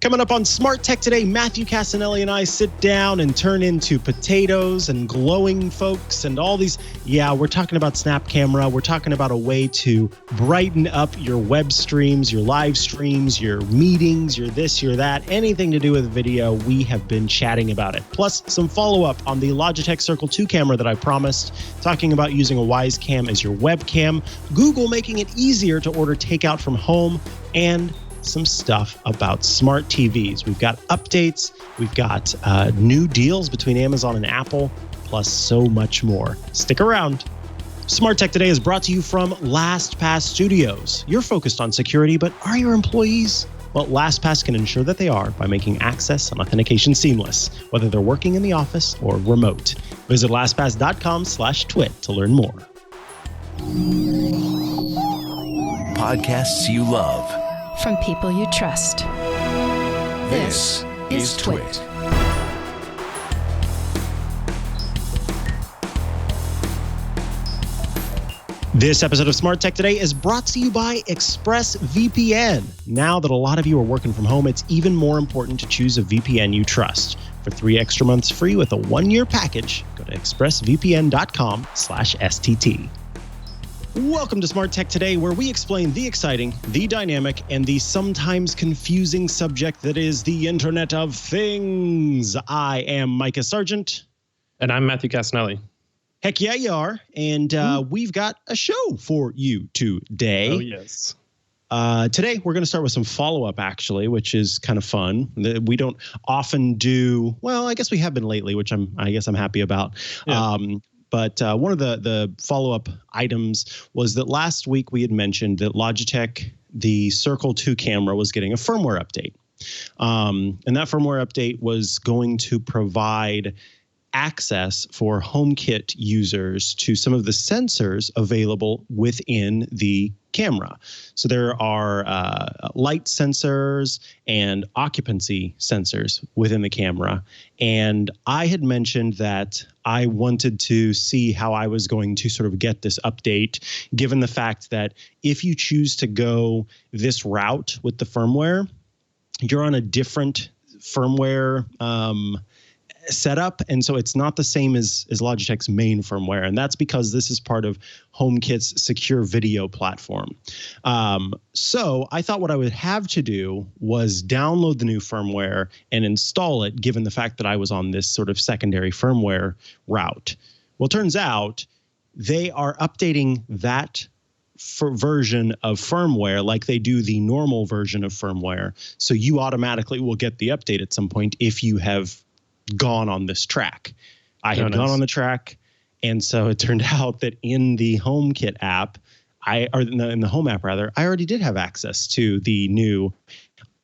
Coming up on Smart Tech today, Matthew Cassinelli and I sit down and turn into potatoes and glowing folks and all these. Yeah, we're talking about Snap Camera. We're talking about a way to brighten up your web streams, your live streams, your meetings, your this, your that, anything to do with video. We have been chatting about it. Plus, some follow-up on the Logitech Circle 2 camera that I promised, talking about using a Wisecam as your webcam, Google making it easier to order takeout from home, and some stuff about smart TVs. We've got updates, we've got new deals between Amazon and Apple, plus so much more. Stick around. Smart Tech Today is brought to you from LastPass Studios. You're focused on security, but are your employees? Well, LastPass can ensure that they are by making access and authentication seamless, whether they're working in the office or remote. Visit lastpass.com/twit to learn more. Podcasts you love. From people you trust. This is Twit. This episode of Smart Tech Today is brought to you by ExpressVPN. Now that a lot of you are working from home, it's even more important to choose a VPN you trust. For 3 extra months free with a 1-year package, go to expressvpn.com/STT. Welcome to Smart Tech Today, where we explain the exciting, the dynamic, and the sometimes confusing subject that is the Internet of Things. I am Mikah Sargent. And I'm Matthew Cassinelli. Heck yeah, you are. And we've got a show for you today. Oh, yes. Today, we're going to start with some follow-up, actually, which is kind of fun. We don't often do, well, I guess we have been lately, which I guess I'm happy about. Yeah. But one of the follow-up items was that last week we had mentioned that Logitech, the Circle 2 camera, was getting a firmware update. And that firmware update was going to provide access for HomeKit users to some of the sensors available within the camera. So there are light sensors and occupancy sensors within the camera. And I had mentioned that I wanted to see how I was going to sort of get this update, given the fact that if you choose to go this route with the firmware, you're on a different firmware setup, and so it's not the same as Logitech's main firmware, and that's because this is part of HomeKit's secure video platform. So I thought what I would have to do was download the new firmware and install it, given the fact that I was on this sort of secondary firmware route. Well, it turns out they are updating that version of firmware like they do the normal version of firmware, so you automatically will get the update at some point if you have gone on this track. I had gone on the track, and so it turned out that in the HomeKit app, in the Home app rather, I already did have access to the new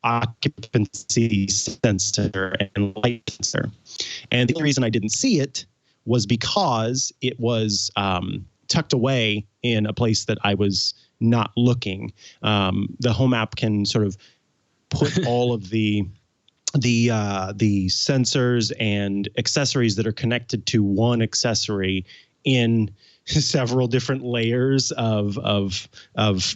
occupancy sensor and light sensor. And the only reason I didn't see it was because it was tucked away in a place that I was not looking. The Home app can sort of put all of the sensors and accessories that are connected to one accessory in several different layers of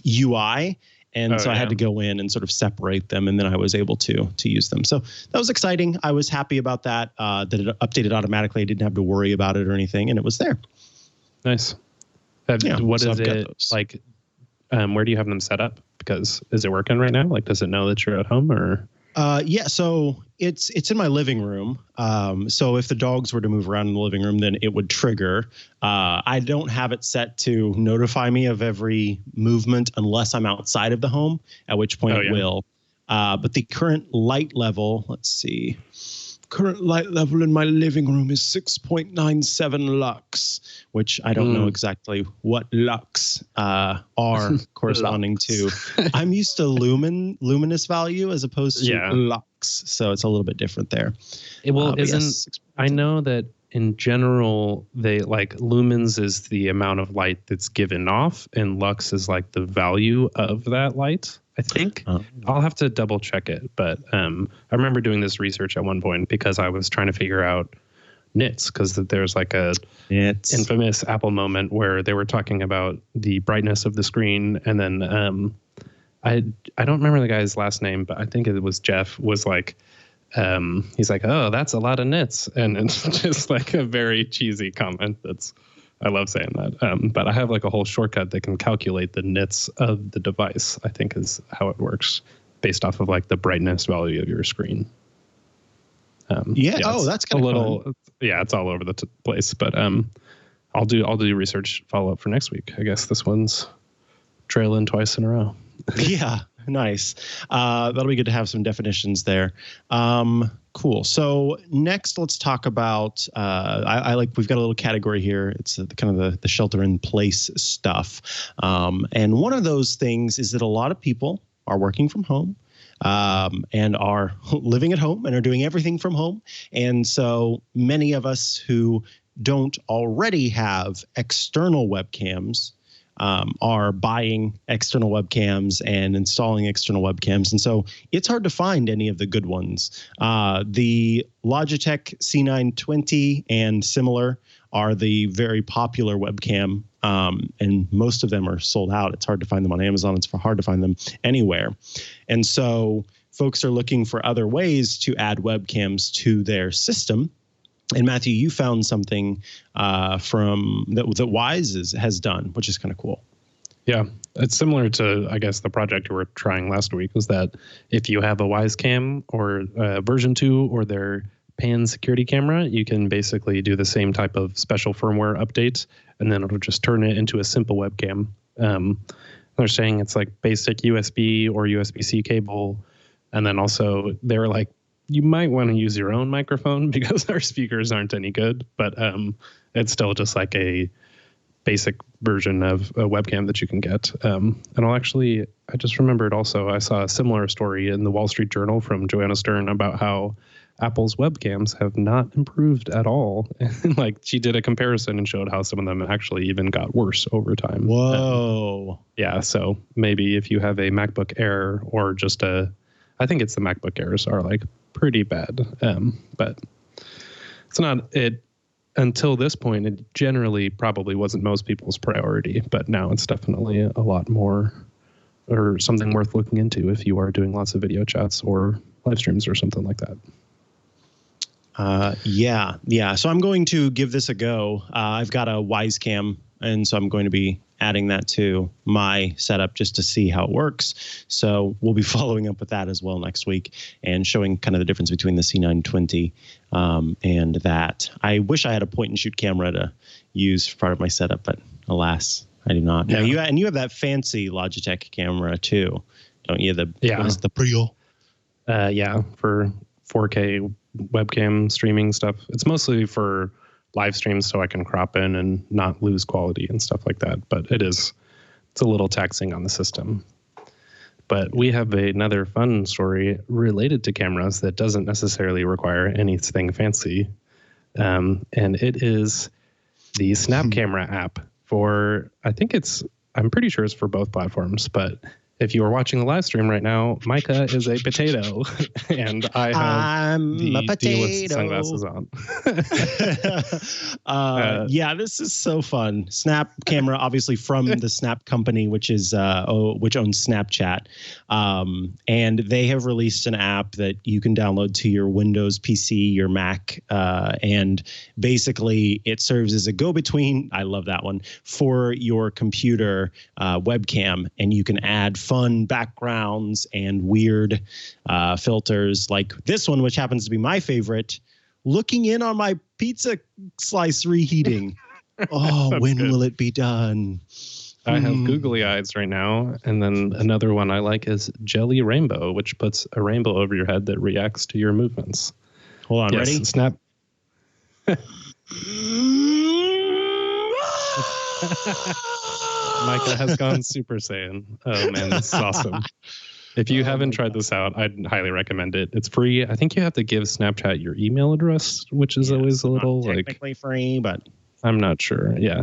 UI. And I had to go in and sort of separate them, and then I was able to use them. So that was exciting. I was happy about that, that it updated automatically. I didn't have to worry about it or anything, and it was there. Nice. What is it like? Where do you have them set up? Because is it working right now? Like, does it know that you're at home or? Yeah, so it's in my living room. So if the dogs were to move around in the living room, then it would trigger. I don't have it set to notify me of every movement unless I'm outside of the home, at which point it will. But the current light level, let's see. Current light level in my living room is 6.97 lux, which I don't know exactly what lux are corresponding to. I'm used to luminous value as opposed to lux, so it's a little bit different there. I know that in general, they like lumens is the amount of light that's given off, and lux is like the value of that light. I think I'll have to double check it, but I remember doing this research at one point because I was trying to figure out nits, because there's like a infamous Apple moment where they were talking about the brightness of the screen, and then I don't remember the guy's last name, but I think it was Jeff, was like, he's like, oh, that's a lot of nits. And it's just like a very cheesy comment. I love saying that. But I have like a whole shortcut that can calculate the nits of the device, I think is how it works, based off of like the brightness value of your screen. Oh, that's kind of a little fun. Yeah, it's all over the place, but I'll do research follow up for next week. I guess this one's trailing twice in a row. Yeah, nice. That'll be good to have some definitions there. Cool. So next, let's talk about. We've got a little category here. It's kind of the shelter in place stuff, and one of those things is that a lot of people are working from home. And are living at home and are doing everything from home. And so many of us who don't already have external webcams are buying external webcams and installing external webcams. And so it's hard to find any of the good ones. The Logitech C920 and similar are the very popular webcam, and most of them are sold out. It's hard to find them on Amazon. It's hard to find them anywhere. And so folks are looking for other ways to add webcams to their system. And Matthew, you found something from that Wise has done, which is kind of cool. Yeah, it's similar to, I guess, the project we were trying last week, was that if you have a Wise Cam or version 2 or their pan security camera, you can basically do the same type of special firmware update, and then it'll just turn it into a simple webcam. They're saying it's like basic USB or USB-C cable. And then also they're like, you might want to use your own microphone because our speakers aren't any good, but it's still just like a basic version of a webcam that you can get. And I just remembered also, I saw a similar story in the Wall Street Journal from Joanna Stern about how Apple's webcams have not improved at all. And like, she did a comparison and showed how some of them actually even got worse over time. Whoa. Yeah. So maybe if you have a MacBook Air or just I think it's the MacBook Airs are like pretty bad. But it's not it until this point. It generally probably wasn't most people's priority, but now it's definitely a lot more, or something worth looking into if you are doing lots of video chats or live streams or something like that. Yeah. So I'm going to give this a go. I've got a Wise Cam, and so I'm going to be adding that to my setup just to see how it works. So we'll be following up with that as well next week and showing kind of the difference between the C920 and that. I wish I had a point and shoot camera to use for part of my setup, but alas, I do not. Yeah. Now you have that fancy Logitech camera too, don't you? What is the Prio? Yeah, for 4K webcam streaming stuff. It's mostly for live streams so I can crop in and not lose quality and stuff like that. But it's a little taxing on the system. But we have another fun story related to cameras that doesn't necessarily require anything fancy. And it is the Snap Camera app for, I'm pretty sure it's for both platforms, but if you are watching the live stream right now, Mikah is a potato, and I have the deal with sunglasses on. Yeah, this is so fun. Snap Camera, obviously from the Snap company, which owns Snapchat, and they have released an app that you can download to your Windows PC, your Mac, and basically it serves as a go-between. I love that one for your computer webcam, and you can add fun backgrounds and weird filters like this one, which happens to be my favorite, looking in on my pizza slice reheating. Oh, when will it be done? I have googly eyes right now. And then another one I like is Jelly Rainbow, which puts a rainbow over your head that reacts to your movements. Hold on, ready? Snap. Micah has gone Super Saiyan. Oh man, this is awesome. If you haven't tried this out, I'd highly recommend it. It's free. I think you have to give Snapchat your email address, which is always a little technically free, but I'm not sure. Yeah,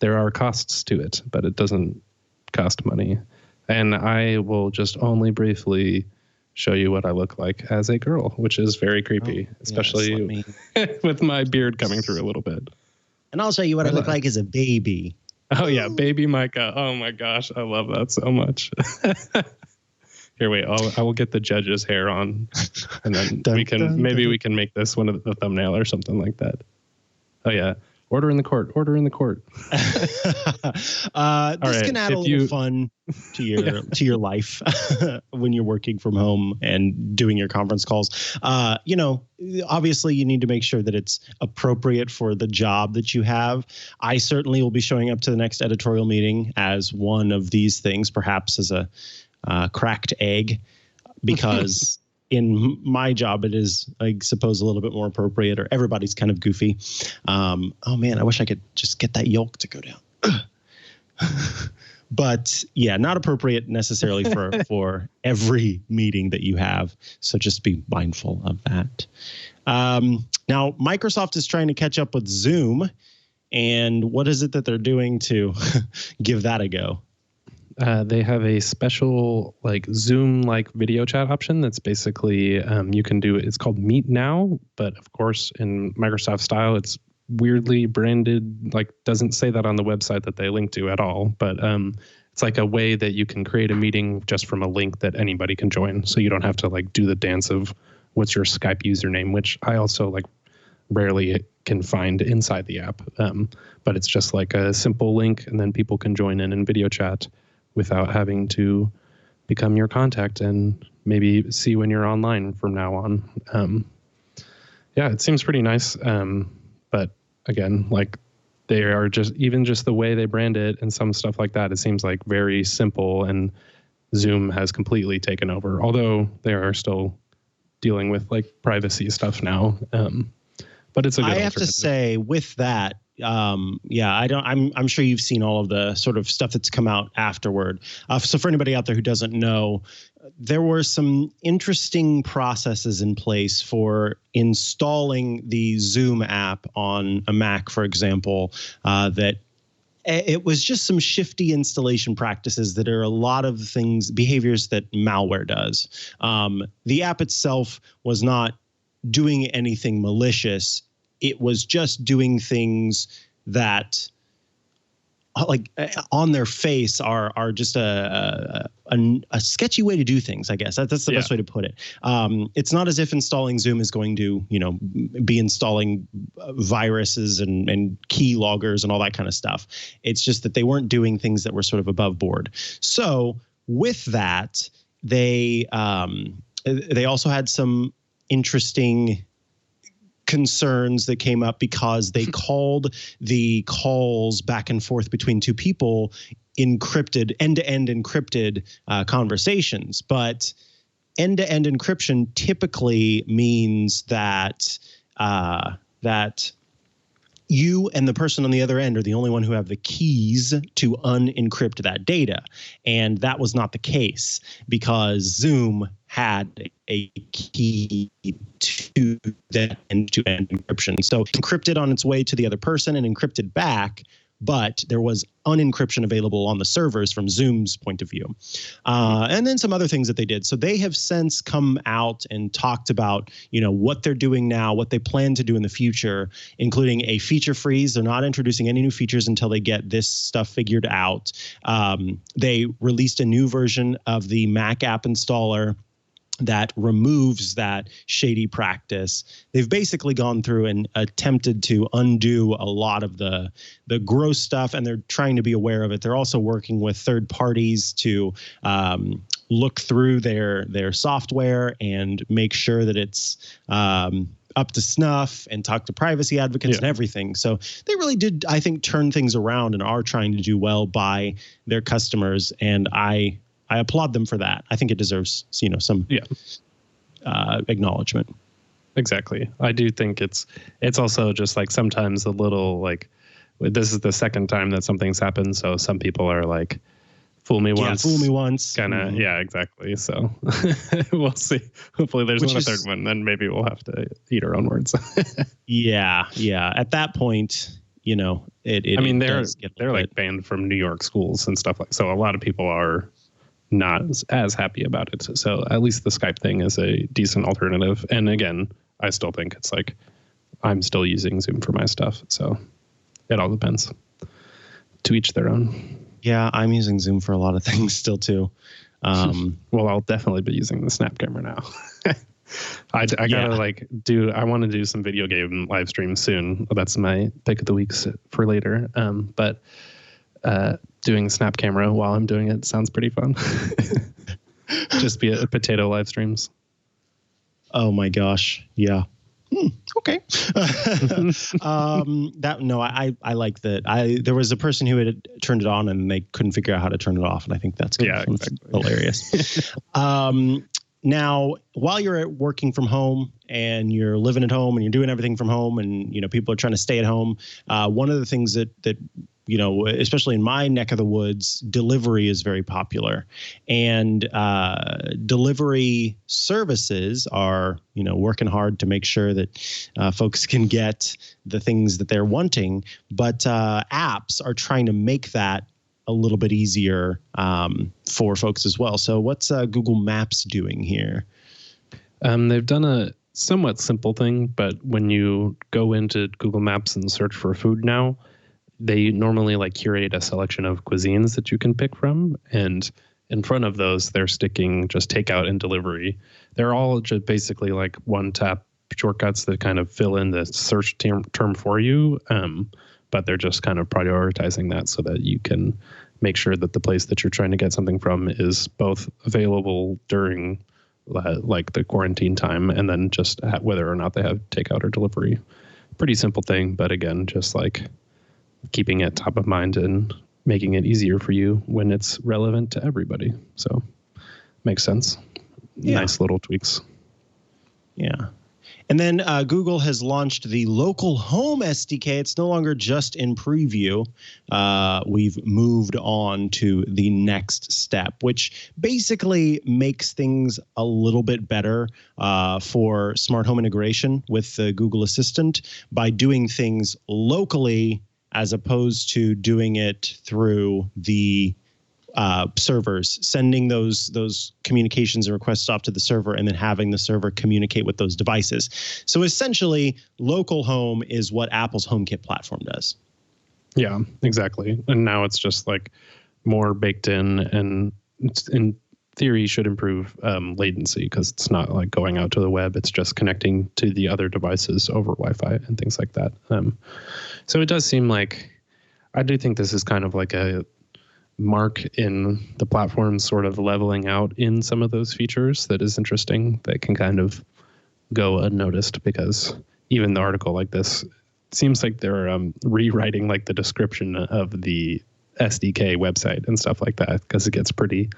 there are costs to it, but it doesn't cost money. And I will just only briefly show you what I look like as a girl, which is very creepy, especially with my beard coming through a little bit. And I'll show you what I look like as a baby. Oh yeah, baby Mikah. Oh my gosh, I love that so much. Here, wait. I will get the judge's hair on, and then we can make this one of the thumbnail or something like that. Oh yeah, order in the court. Order in the court. This can add a little fun to your life when you're working from home and doing your conference calls. Obviously you need to make sure that it's appropriate for the job that you have. I certainly will be showing up to the next editorial meeting as one of these things, perhaps as a cracked egg, because in my job it is, I suppose, a little bit more appropriate, or everybody's kind of goofy. Oh man, I wish I could just get that yolk to go down. But yeah, not appropriate necessarily for every meeting that you have. So just be mindful of that. Now, Microsoft is trying to catch up with Zoom. And what is it that they're doing to give that a go? They have a special Zoom-like video chat option that's basically you can do it. It's called Meet Now, but of course in Microsoft style, it's weirdly branded, doesn't say that on the website that they link to at all. But it's like a way that you can create a meeting just from a link that anybody can join. So you don't have to do the dance of what's your Skype username, which I also rarely can find inside the app. But it's just a simple link, and then people can join in video chat without having to become your contact and maybe see when you're online from now on. Yeah, it seems pretty nice. But again, they are just the way they brand it and some stuff like that, it seems very simple, and Zoom has completely taken over, although they are still dealing with privacy stuff now. But it's a good I have to say with that, I'm sure you've seen all of the sort of stuff that's come out afterward. So for anybody out there who doesn't know, there were some interesting processes in place for installing the Zoom app on a Mac, for example, that it was just some shifty installation practices that are a lot of behaviors that malware does. The app itself was not doing anything malicious. It was just doing things that on their face are just a sketchy way to do things, I guess. That's the best way to put it. It's not as if installing Zoom is going to, be installing viruses and key loggers and all that kind of stuff. It's just that they weren't doing things that were sort of above board. So with that, they also had some interesting concerns that came up because they called the calls back and forth between two people encrypted, end-to-end encrypted conversations. But end-to-end encryption typically means that you and the person on the other end are the only one who have the keys to unencrypt that data. And that was not the case because Zoom had a key to that end-to-end encryption. So encrypted on its way to the other person and encrypted back, but there was unencryption available on the servers from Zoom's point of view. And then some other things that they did. So they have since come out and talked about, what they're doing now, what they plan to do in the future, including a feature freeze. They're not introducing any new features until they get this stuff figured out. They released a new version of the Mac app installer that removes that shady practice. They've basically gone through and attempted to undo a lot of the gross stuff, and they're trying to be aware of it. They're also working with third parties to look through their software and make sure that it's up to snuff, and talk to privacy advocates and everything. So they really did, I think, turn things around and are trying to do well by their customers, and I applaud them for that. I think it deserves, some acknowledgement. Exactly. I do think it's also just sometimes a little this is the second time that something's happened. So some people are fool me once. Fool me once. Kind of, exactly. So we'll see. Hopefully there's not a third one. Then maybe we'll have to eat our own words. Yeah. At that point, they're banned from New York schools and stuff so a lot of people are not as happy about it. So at least the Skype thing is a decent alternative. And again, I still think it's I'm still using Zoom for my stuff. So it all depends. to each their own. Yeah, I'm using Zoom for a lot of things still too. Well, I'll definitely be using the Snap camera now. I gotta I want to do some video game live streams soon. That's my pick of the week for later. But doing Snap camera while I'm doing it sounds pretty fun. Just be a potato live streams. Oh my gosh. Yeah. Okay. I like that. There was a person who had turned it on and they couldn't figure out how to turn it off. And I think that's hilarious. Now, while you're working from home and you're living at home and you're doing everything from home and, people are trying to stay at home, one of the things that especially in my neck of the woods, delivery is very popular. And delivery services are, working hard to make sure that folks can get the things that they're wanting. But apps are trying to make that a little bit easier for folks as well. So what's Google Maps doing here? They've done a somewhat simple thing, but when you go into Google Maps and search for food now, they normally curate a selection of cuisines that you can pick from. And in front of those, they're sticking just takeout and delivery. They're all just basically one-tap shortcuts that kind of fill in the search term for you. But they're just kind of prioritizing that so that you can make sure that the place that you're trying to get something from is both available during the quarantine time and then just whether or not they have takeout or delivery. Pretty simple thing, but again, just keeping it top of mind and making it easier for you when it's relevant to everybody. So makes sense. Yeah. Nice little tweaks. Yeah. And then Google has launched the local home SDK. It's no longer just in preview. We've moved on to the next step, which basically makes things a little bit better for smart home integration with the Google Assistant by doing things locally as opposed to doing it through the servers, sending those communications and requests off to the server and then having the server communicate with those devices. So essentially, local home is what Apple's HomeKit platform does. Yeah, exactly. And now it's just more baked in, and it's, in theory, should improve latency because it's not going out to the web. It's just connecting to the other devices over Wi-Fi and things like that. So it does seem I do think this is kind of a mark in the platform sort of leveling out in some of those features that is interesting, that can kind of go unnoticed, because even the article like this seems like they're rewriting the description of the SDK website and stuff like that, because it gets pretty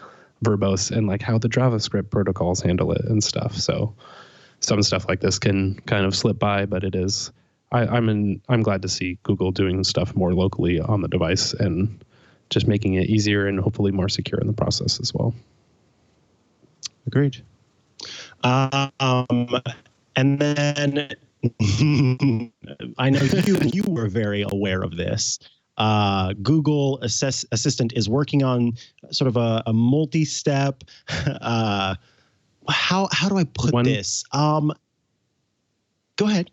verbose and how the JavaScript protocols handle it and stuff. So some stuff like this can kind of slip by, but it is I'm glad to see Google doing stuff more locally on the device and just making it easier and hopefully more secure in the process as well. Agreed. And then I know you were very aware of this. Google Assistant is working on sort of a multi-step. How do I put this? Go ahead.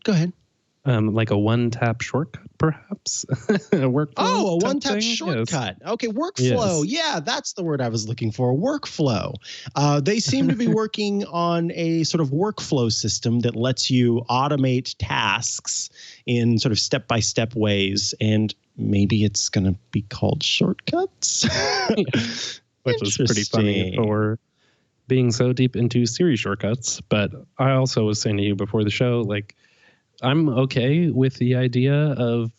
A one-tap shortcut, perhaps? A one-tap shortcut. Yes. Okay, workflow. Yes. Yeah, that's the word I was looking for, workflow. They seem to be working on a sort of workflow system that lets you automate tasks in sort of step-by-step ways, and maybe it's going to be called shortcuts. Which is pretty funny for being so deep into Siri shortcuts. But I also was saying to you before the show, I'm okay with the idea of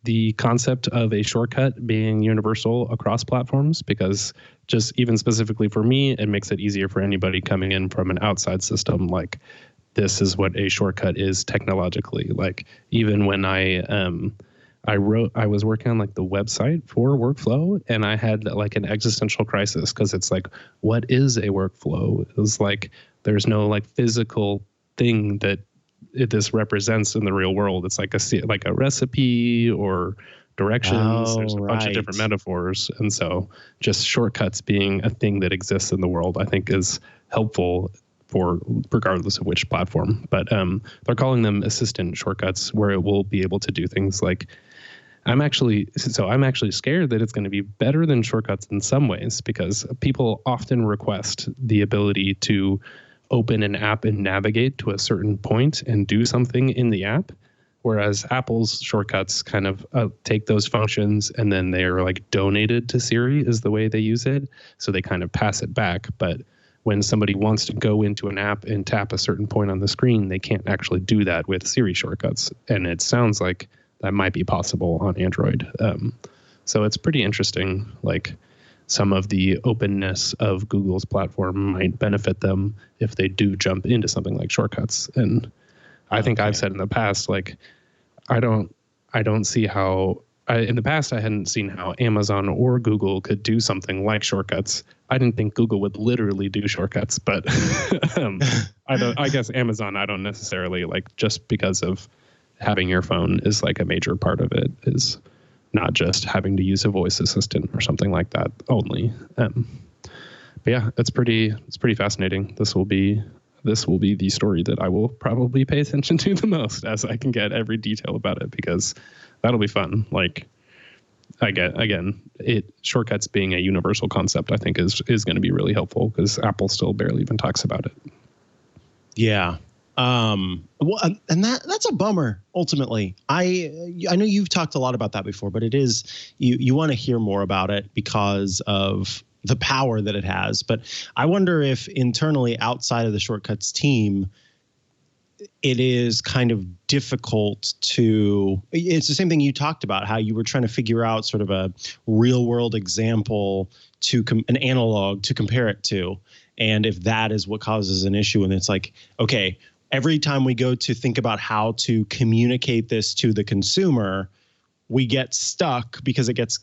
the concept of a shortcut being universal across platforms, because just even specifically for me, it makes it easier for anybody coming in from an outside system. This is what a shortcut is technologically. Even when I was working on the website for workflow, and I had an existential crisis, because it's what is a workflow? It was there's no physical thing that this represents in the real world. It's a recipe or directions. There's a bunch of different metaphors. And so just shortcuts being a thing that exists in the world, I think is helpful for regardless of which platform. But they're calling them assistant shortcuts, where it will be able to do things I'm actually scared that it's going to be better than shortcuts in some ways, because people often request the ability to open an app and navigate to a certain point and do something in the app. Whereas Apple's shortcuts kind of take those functions and then they are like donated to Siri is the way they use it. So they kind of pass it back. But when somebody wants to go into an app and tap a certain point on the screen, they can't actually do that with Siri shortcuts. And it sounds like that might be possible on Android. So it's pretty interesting. Like some of the openness of Google's platform might benefit them if they do jump into something like shortcuts. And I think I've said in the past, like, I don't see how, in the past, I hadn't seen how Amazon or Google could do something like shortcuts. I didn't think Google would literally do shortcuts, but I guess Amazon, I don't necessarily like, just because of having your phone is like a major part of it, is not just having to use a voice assistant or something like that only. But yeah, it's pretty fascinating. This will be the story that I will probably pay attention to the most as I can get every detail about it, because that'll be fun. Like, shortcuts being a universal concept, I think is going to be really helpful, because Apple still barely even talks about it. Yeah. Well, and that's a bummer. Ultimately, I know you've talked a lot about that before, but it is, you want to hear more about it because of the power that it has. But I wonder if internally outside of the shortcuts team, it is kind of difficult to, it's the same thing you talked about, how you were trying to figure out sort of a real world example to an analog to compare it to. And if that is what causes an issue, and it's like, okay, every time we go to think about how to communicate this to the consumer, we get stuck because it gets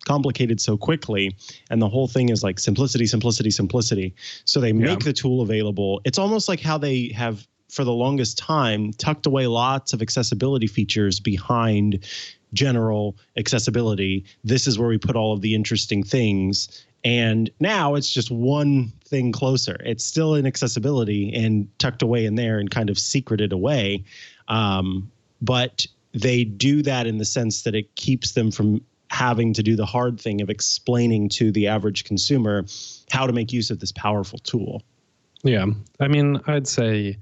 complicated so quickly. And the whole thing is like simplicity, simplicity, simplicity. So they make the tool available. It's almost like how they have, for the longest time, tucked away lots of accessibility features behind general accessibility. This is where we put all of the interesting things. And now it's just one thing closer. It's still in accessibility and tucked away in there and kind of secreted away. But they do that in the sense that it keeps them from having to do the hard thing of explaining to the average consumer how to make use of this powerful tool. Yeah. I mean, I'd say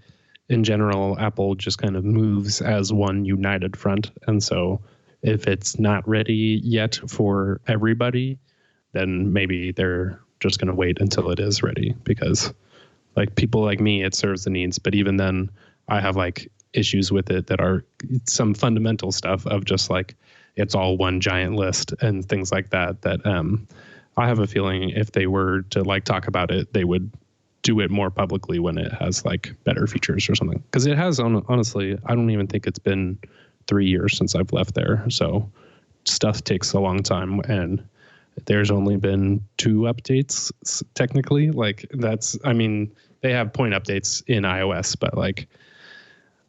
in general, Apple just kind of moves as one united front. And so if it's not ready yet for everybody, then maybe they're just going to wait until it is ready, because like people like me, it serves the needs. But even then I have like issues with it that are some fundamental stuff of just like, it's all one giant list and things like that, I have a feeling if they were to like talk about it, they would do it more publicly when it has like better features or something. Because it has, honestly, I don't even think it's been 3 years since I've left there. So stuff takes a long time, and there's only been 2 updates technically. Like they have point updates in iOS, but like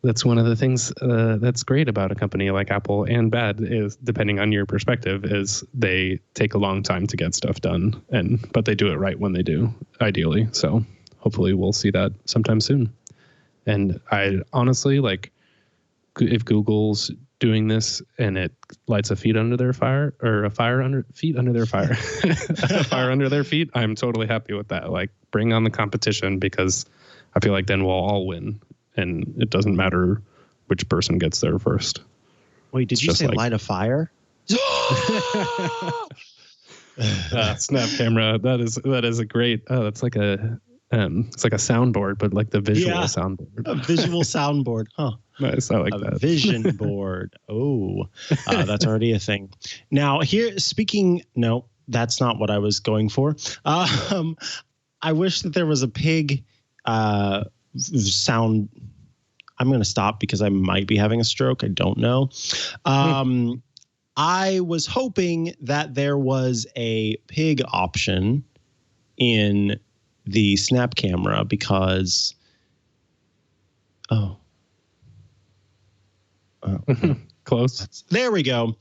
that's one of the things that's great about a company like Apple, and bad is, depending on your perspective, is they take a long time to get stuff done, but they do it right when they do, ideally. So hopefully we'll see that sometime soon. And I honestly, like, if Google's doing this and it lights a feet under their fire, or a fire under feet under their fire, a fire under their feet, I'm totally happy with that. Like, bring on the competition, because I feel like then we'll all win, and it doesn't matter which person gets there first. Wait, did you say like, light a fire? Snap camera. That is a great. Oh, that's like a. It's like a soundboard, but like the visual soundboard. A visual soundboard, huh? Nice, I like that. A vision board. Oh, that's already a thing. Now here, no, that's not what I was going for. I wish that there was a pig sound. I'm going to stop because I might be having a stroke. I don't know. I was hoping that there was a pig option in the Snap camera, because close. There we go.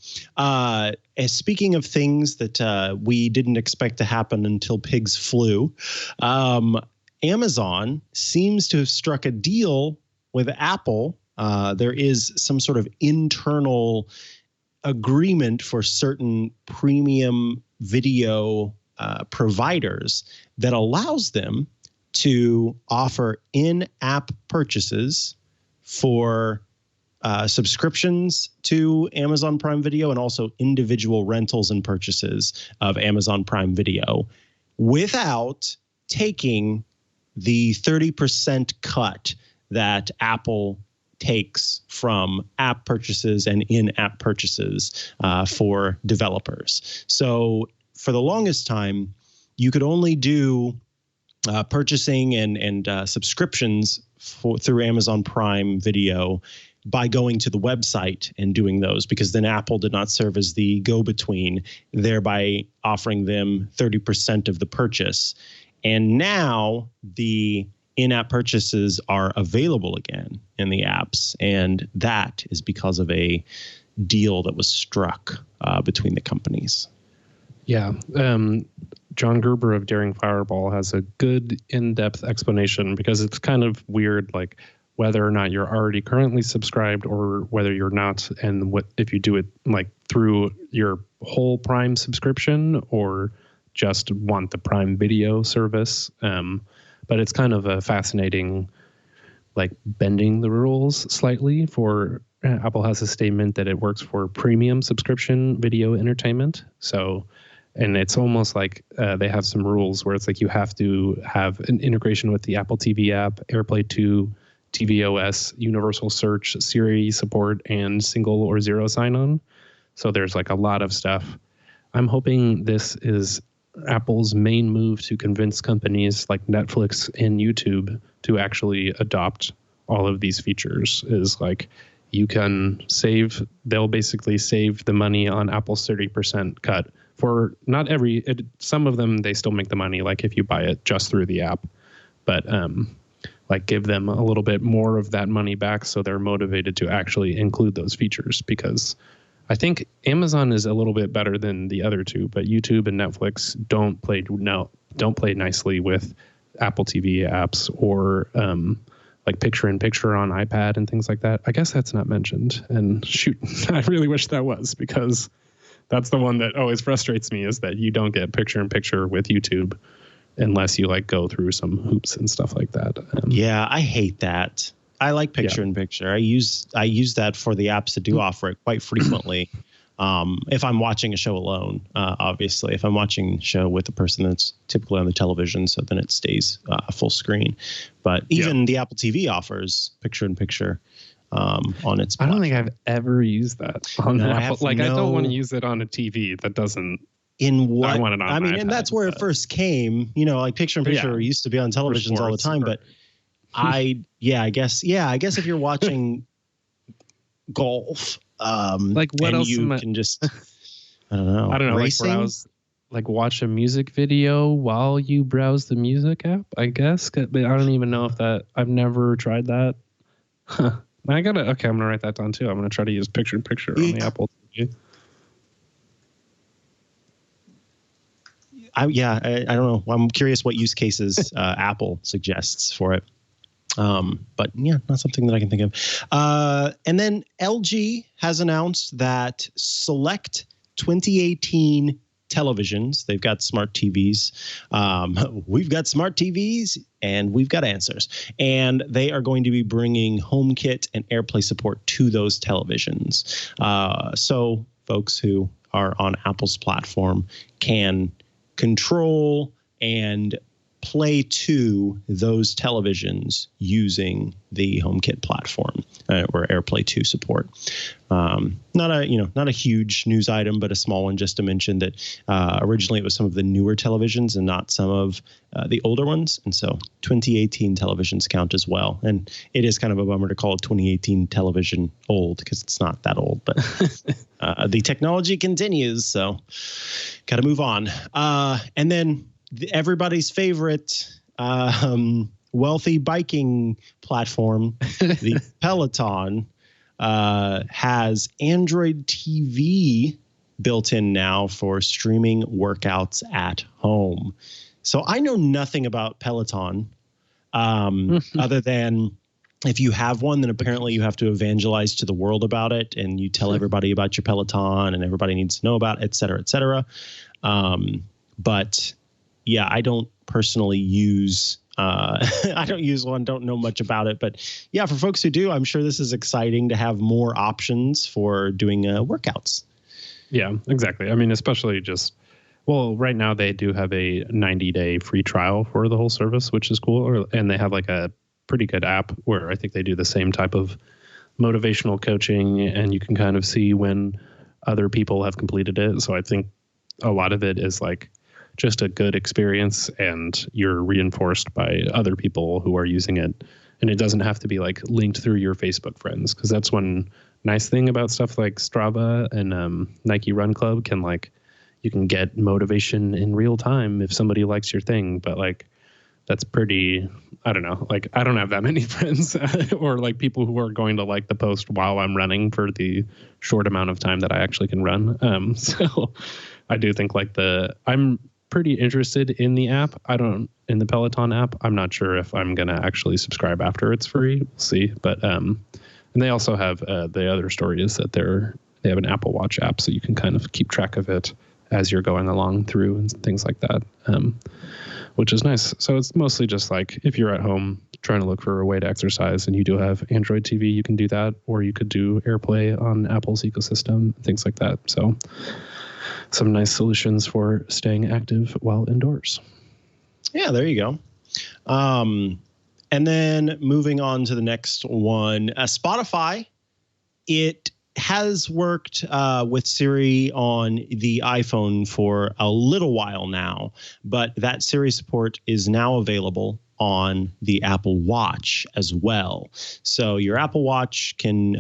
Speaking of things that we didn't expect to happen until pigs flew, Amazon seems to have struck a deal with Apple. There is some sort of internal agreement for certain premium video providers that allows them to offer in-app purchases for subscriptions to Amazon Prime Video and also individual rentals and purchases of Amazon Prime Video without taking the 30% cut that Apple takes from app purchases and in-app purchases for developers. So for the longest time, you could only do purchasing and subscriptions through Amazon Prime Video by going to the website and doing those, because then Apple did not serve as the go-between, thereby offering them 30% of the purchase. And now the in-app purchases are available again in the apps, and that is because of a deal that was struck between the companies. Yeah. John Gerber of Daring Fireball has a good in-depth explanation, because it's kind of weird, like whether or not you're already currently subscribed or whether you're not, and what if you do it like through your whole Prime subscription or just want the Prime Video service. But it's kind of a fascinating, like bending the rules slightly. For Apple has a statement that it works for premium subscription video entertainment. So, and it's almost like they have some rules where it's like you have to have an integration with the Apple TV app, AirPlay 2, tvOS, universal search, Siri support, and single or zero sign-on. So there's like a lot of stuff. I'm hoping this is Apple's main move to convince companies like Netflix and YouTube to actually adopt all of these features. Is like you can save, they'll basically save the money on Apple's 30% cut. For not every, some of them, they still make the money, like if you buy it just through the app. But like give them a little bit more of that money back so they're motivated to actually include those features, because I think Amazon is a little bit better than the other two, but YouTube and Netflix don't play nicely with Apple TV apps or like picture-in-picture on iPad and things like that. I guess that's not mentioned. And shoot, I really wish that was, because that's the one that always frustrates me, is that you don't get picture-in-picture with YouTube unless you like go through some hoops and stuff like that. Yeah, I hate that. I like picture-in-picture. I use that for the apps that do offer it quite frequently. If I'm watching a show alone, obviously. If I'm watching a show with a person that's typically on the television, so then it stays full screen. But even the Apple TV offers picture-in-picture on its platform. I don't think I've ever used that on Apple. Like, I don't want to use it on a TV that doesn't. In what? I want it on I mean, iPad, and that's where it first came. You know, like picture-in-picture used to be on televisions all the time, but I guess if you're watching golf, like what else you can just I don't know, racing? Like watch a music video while you browse the music app, I guess. But I don't even know if that, I've never tried that. I'm gonna write that down too. I'm gonna try to use picture-in-picture on the Apple TV. I don't know. I'm curious what use cases Apple suggests for it. But yeah, not something that I can think of. And then LG has announced that select 2018 televisions, they've got smart TVs. We've got smart TVs and we've got answers. And they are going to be bringing HomeKit and AirPlay support to those televisions. So folks who are on Apple's platform can control and play to those televisions using the HomeKit platform or AirPlay 2 support. Not a huge news item, but a small one just to mention that originally it was some of the newer televisions and not some of the older ones. And so 2018 televisions count as well. And it is kind of a bummer to call a 2018 television old because it's not that old, but the technology continues. So got to move on. And then everybody's favorite wealthy biking platform, the Peloton, has Android TV built in now for streaming workouts at home. So I know nothing about Peloton other than if you have one, then apparently you have to evangelize to the world about it, and you tell everybody about your Peloton, and everybody needs to know about it, et cetera, et cetera. But yeah, I don't personally use I don't use one, don't know much about it. But yeah, for folks who do, I'm sure this is exciting to have more options for doing workouts. Yeah, exactly. I mean, especially right now they do have a 90-day free trial for the whole service, which is cool. And they have like a pretty good app where I think they do the same type of motivational coaching, and you can kind of see when other people have completed it. So I think a lot of it is like just a good experience, and you're reinforced by other people who are using it. And it doesn't have to be like linked through your Facebook friends, because that's one nice thing about stuff like Strava and Nike Run Club can like, you can get motivation in real time if somebody likes your thing. But like, that's pretty, I don't know, like I don't have that many friends or like people who are going to like the post while I'm running for the short amount of time that I actually can run. So I do think like I'm pretty interested in the app. In the Peloton app, I'm not sure if I'm going to actually subscribe after it's free. We'll see. But, and they also have, the other story is that they have an Apple Watch app, so you can kind of keep track of it as you're going along through and things like that. Which is nice. So it's mostly just like if you're at home trying to look for a way to exercise and you do have Android TV, you can do that, or you could do AirPlay on Apple's ecosystem, things like that. So some nice solutions for staying active while indoors. Yeah, there you go. And then moving on to the next one, Spotify. It has worked with Siri on the iPhone for a little while now, but that Siri support is now available on the Apple Watch as well. So your Apple Watch can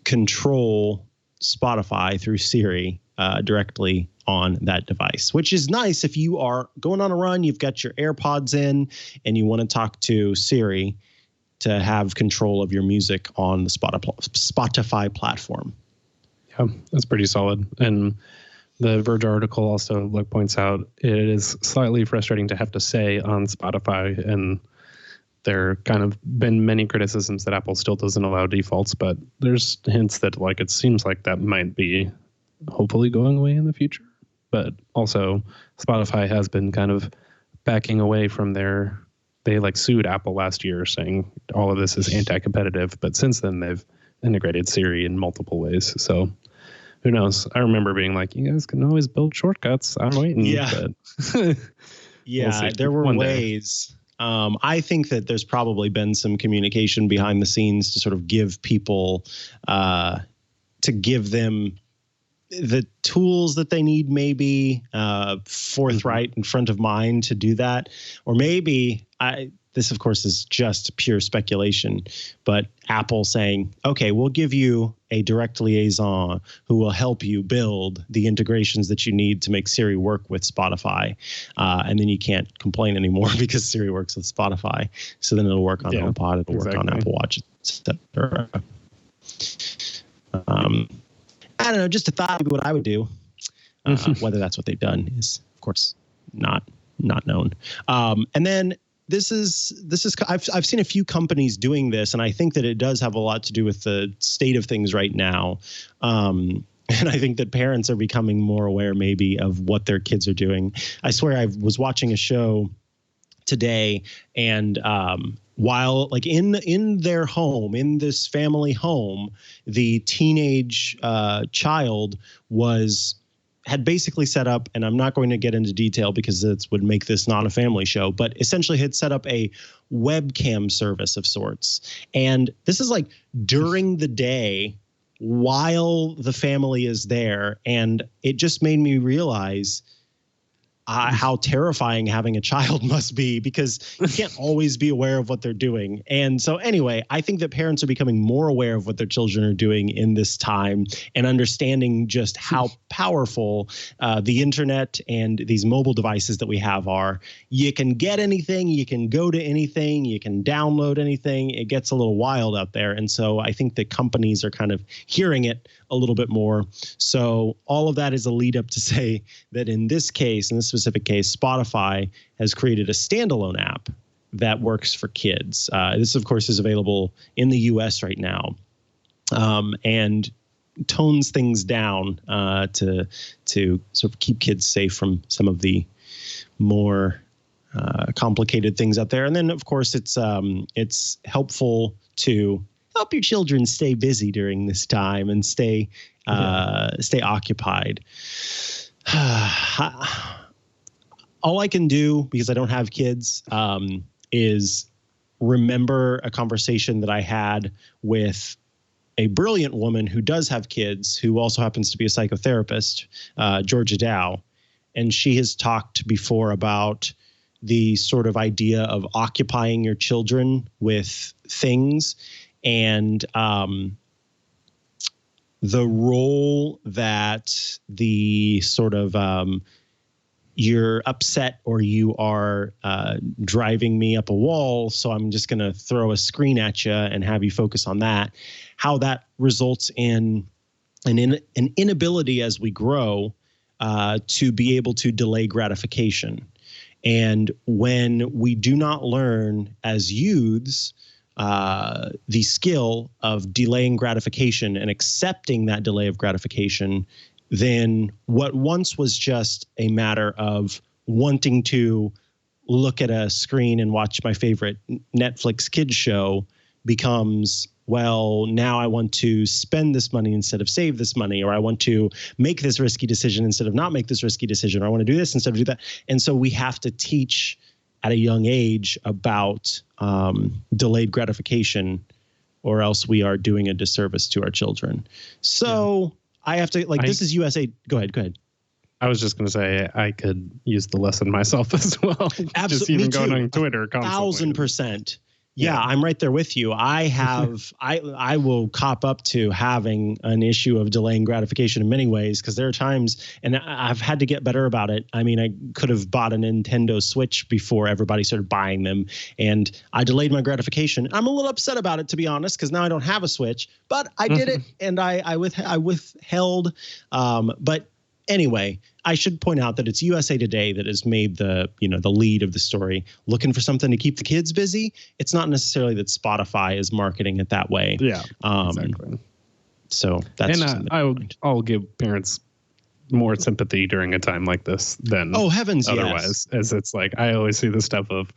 control Spotify through Siri directly on that device, which is nice if you are going on a run, you've got your AirPods in, and you want to talk to Siri to have control of your music on the Spotify platform. Yeah, that's pretty solid. And the Verge article also points out it is slightly frustrating to have to say on Spotify, and there kind of been many criticisms that Apple still doesn't allow defaults, but there's hints that like it seems like that might be hopefully going away in the future. But also Spotify has been kind of backing away from they like sued Apple last year saying all of this is anti-competitive, but since then they've integrated Siri in multiple ways. So who knows? I remember being like, you guys can always build shortcuts. I'm waiting. Yeah. But yeah, we'll there were ways. I think that there's probably been some communication behind the scenes to sort of give people, to give them the tools that they need, maybe forthright and front of mind to do that. Or maybe this, of course, is just pure speculation, but Apple saying, okay, we'll give you a direct liaison who will help you build the integrations that you need to make Siri work with Spotify. And then you can't complain anymore because Siri works with Spotify. So then it'll work on HomePod, it'll work on Apple Watch, etc. I don't know, just a thought of what I would do. Whether that's what they've done is, of course, not known. And then this is I've seen a few companies doing this, and I think that it does have a lot to do with the state of things right now. And I think that parents are becoming more aware maybe of what their kids are doing. I swear I was watching a show today, and while like in their home, in this family home, the teenage child had basically set up, and I'm not going to get into detail because it would make this not a family show, but essentially had set up a webcam service of sorts. And this is like during the day while the family is there. And it just made me realize how terrifying having a child must be, because you can't always be aware of what they're doing. And so anyway, I think that parents are becoming more aware of what their children are doing in this time and understanding just how powerful the internet and these mobile devices that we have are. You can get anything, you can go to anything, you can download anything. It gets a little wild out there. And so I think that companies are kind of hearing it a little bit more. So all of that is a lead up to say that in this case, in this specific case, Spotify has created a standalone app that works for kids. This, of course, is available in the U.S. right now, and tones things down to sort of keep kids safe from some of the more complicated things out there. And then, of course, it's helpful to help your children stay busy during this time and stay occupied. All I can do, because I don't have kids, is remember a conversation that I had with a brilliant woman who does have kids, who also happens to be a psychotherapist, Georgia Dow. And she has talked before about the sort of idea of occupying your children with things, and the role that the sort of you're upset or you are driving me up a wall, so I'm just going to throw a screen at you and have you focus on that, how that results in an inability as we grow to be able to delay gratification. And when we do not learn as youths the skill of delaying gratification and accepting that delay of gratification, then what once was just a matter of wanting to look at a screen and watch my favorite Netflix kids show becomes, well, now I want to spend this money instead of save this money, or I want to make this risky decision instead of not make this risky decision, or I want to do this instead of do that. And so we have to teach at a young age about delayed gratification, or else we are doing a disservice to our children. So I have to, this is USA. Go ahead. I was just going to say I could use the lesson myself as well. Absolutely. Just even going on Twitter constantly. 1,000%. Yeah, I'm right there with you. I have, I will cop up to having an issue of delaying gratification in many ways, because there are times, and I've had to get better about it. I mean, I could have bought a Nintendo Switch before everybody started buying them, and I delayed my gratification. I'm a little upset about it, to be honest, because now I don't have a Switch, but I did it, and I withheld. But anyway, I should point out that it's USA Today that has made the lead of the story, looking for something to keep the kids busy. It's not necessarily that Spotify is marketing it that way. Yeah, exactly. So that's, and I'll give parents more sympathy during a time like this than heavens, otherwise. Yes. As it's like, I always see the stuff of,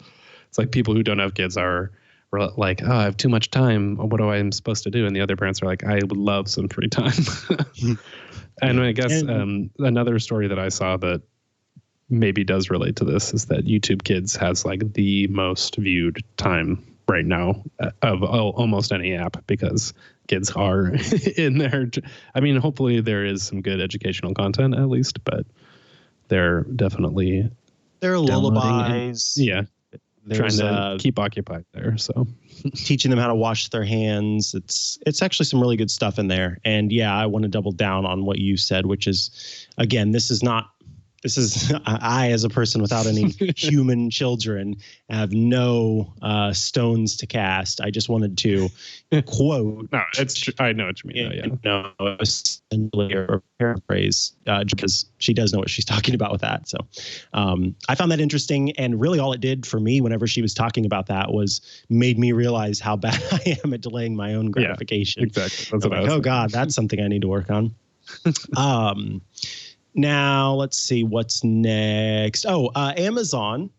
it's like people who don't have kids are like, I have too much time. What am I supposed to do? And the other parents are like, I would love some free time. And I guess another story that I saw that maybe does relate to this is that YouTube Kids has like the most viewed time right now of almost any app, because kids are in there. I mean, hopefully there is some good educational content at least, but they're definitely lullabies. Trying to keep occupied there. So teaching them how to wash their hands. It's actually some really good stuff in there. And I want to double down on what you said, which is, again, this is I, as a person without any human children, have no stones to cast. I just wanted to quote. No, it's true. I know what you mean. Or paraphrase, because she does know what she's talking about with that. So I found that interesting. And really all it did for me whenever she was talking about that was made me realize how bad I am at delaying my own gratification. Yeah, exactly. That's what I was like, God, that's something I need to work on. Now, let's see what's next. Amazon,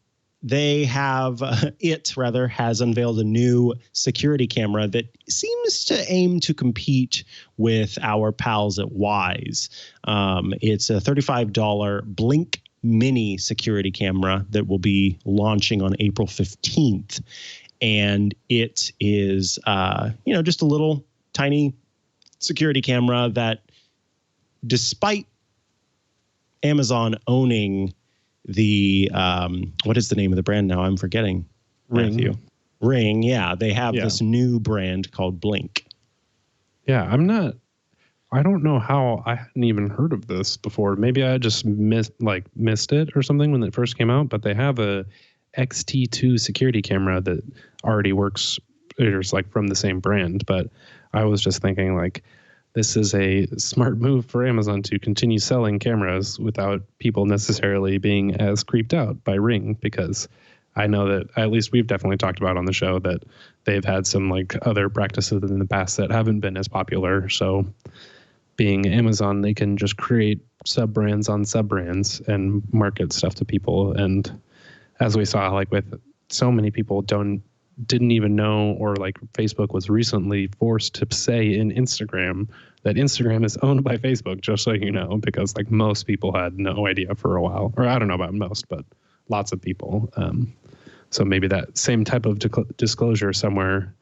they have, has unveiled a new security camera that seems to aim to compete with our pals at Wise. It's a $35 Blink Mini security camera that will be launching on April 15th. And it is, just a little tiny security camera that, despite Amazon owning the what is the name of the brand now? I'm forgetting. Ring. Yeah, they have this new brand called Blink. Yeah, I don't know how I hadn't even heard of this before. Maybe I just missed it or something when it first came out. But they have a XT2 security camera that already works. It's like from the same brand. But I was just thinking this is a smart move for Amazon to continue selling cameras without people necessarily being as creeped out by Ring, because I know that at least we've definitely talked about on the show that they've had some like other practices in the past that haven't been as popular. So being Amazon, they can just create sub-brands on sub-brands and market stuff to people. And as we saw, like with so many people didn't even know, or like Facebook was recently forced to say in Instagram that Instagram is owned by Facebook, just so you know, because like most people had no idea for a while, or I don't know about most, but lots of people. So maybe that same type of disclosure somewhere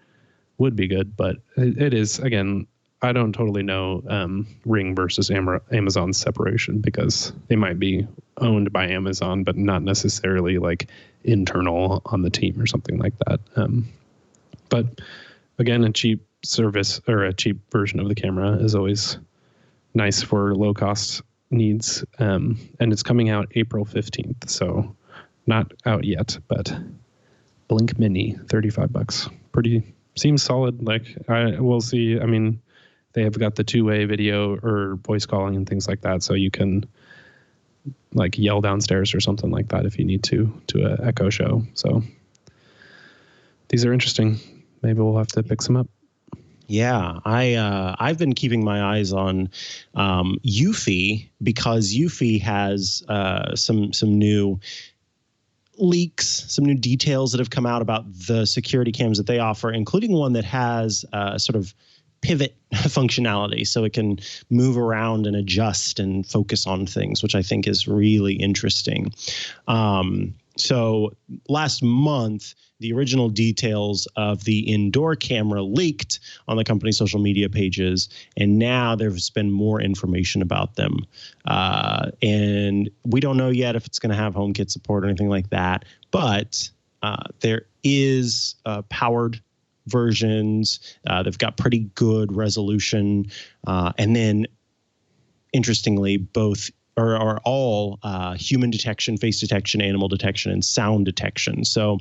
would be good, but it is, again, I don't totally know Ring versus Amazon's separation, because they might be owned by Amazon, but not necessarily like internal on the team or something like that. But again, a cheap service or a cheap version of the camera is always nice for low cost needs. And it's coming out April 15th. So not out yet, but Blink Mini, $35. Pretty seems solid. Like we'll see. I mean, they have got the two-way video or voice calling and things like that, so you can like yell downstairs or something like that if you need to an Echo Show. So these are interesting. Maybe we'll have to pick some up. Yeah, I've been keeping my eyes on Eufy, because Eufy has some new leaks, some new details that have come out about the security cams that they offer, including one that has sort of pivot functionality, so it can move around and adjust and focus on things, which I think is really interesting. So last month, the original details of the indoor camera leaked on the company's social media pages, and now there's been more information about them. And we don't know yet if it's going to have HomeKit support or anything like that, but there is powered versions. They've got pretty good resolution. And then, interestingly, both are all human detection, face detection, animal detection, and sound detection. So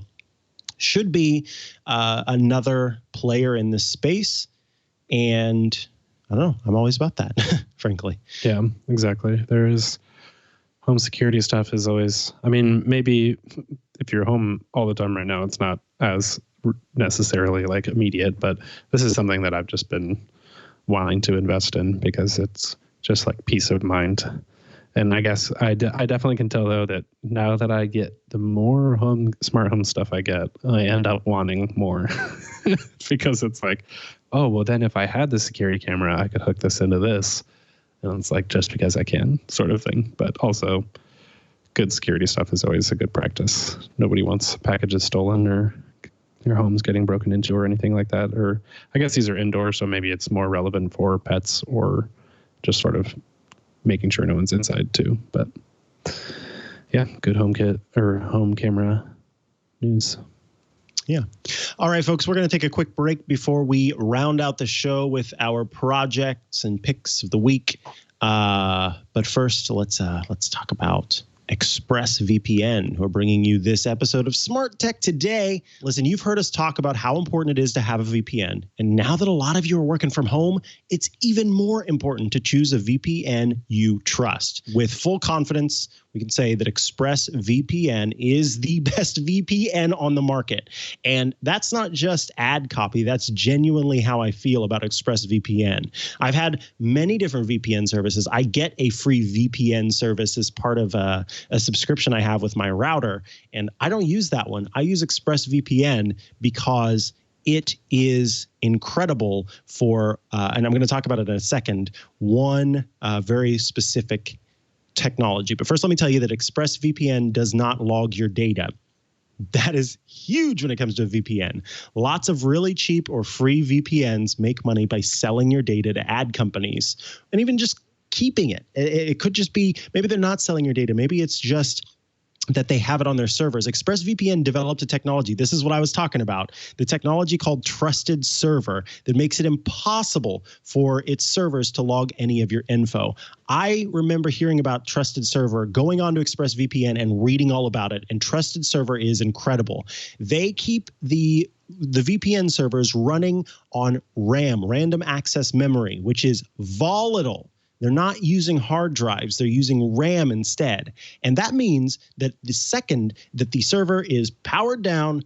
should be another player in this space. And I don't know, I'm always about that, frankly. Yeah, exactly. There is home security stuff is always, I mean, maybe if you're home all the time right now, it's not as necessarily like immediate, but this is something that I've just been wanting to invest in because it's just like peace of mind. And I guess I definitely can tell, though, that now that I get the more smart home stuff I get, I end up wanting more because it's like, oh, well, then if I had the security camera, I could hook this into this. And it's like just because I can sort of thing. But also good security stuff is always a good practice. Nobody wants packages stolen or your home's getting broken into or anything like that. Or I guess these are indoor, so maybe it's more relevant for pets or just sort of making sure no one's inside too. But yeah, good HomeKit or home camera news. Yeah. All right, folks, we're going to take a quick break before we round out the show with our projects and picks of the week. But first, let's talk about ExpressVPN, who are bringing you this episode of Smart Tech Today. Listen, you've heard us talk about how important it is to have a VPN. And now that a lot of you are working from home, it's even more important to choose a VPN you trust. With full confidence, we can say that ExpressVPN is the best VPN on the market. And that's not just ad copy. That's genuinely how I feel about ExpressVPN. I've had many different VPN services. I get a free VPN service as part of a subscription I have with my router, and I don't use that one. I use ExpressVPN because it is incredible for, and I'm going to talk about it in a second, one very specific technology. But first, let me tell you that ExpressVPN does not log your data. That is huge when it comes to a VPN. Lots of really cheap or free VPNs make money by selling your data to ad companies and even just keeping it. It could just be, maybe they're not selling your data. Maybe it's just that they have it on their servers. ExpressVPN developed a technology. This is what I was talking about. The technology called Trusted Server that makes it impossible for its servers to log any of your info. I remember hearing about Trusted Server, going on to ExpressVPN and reading all about it. And Trusted Server is incredible. They keep the VPN servers running on RAM, random access memory, which is volatile. They're not using hard drives. They're using RAM instead. And that means that the second that the server is powered down,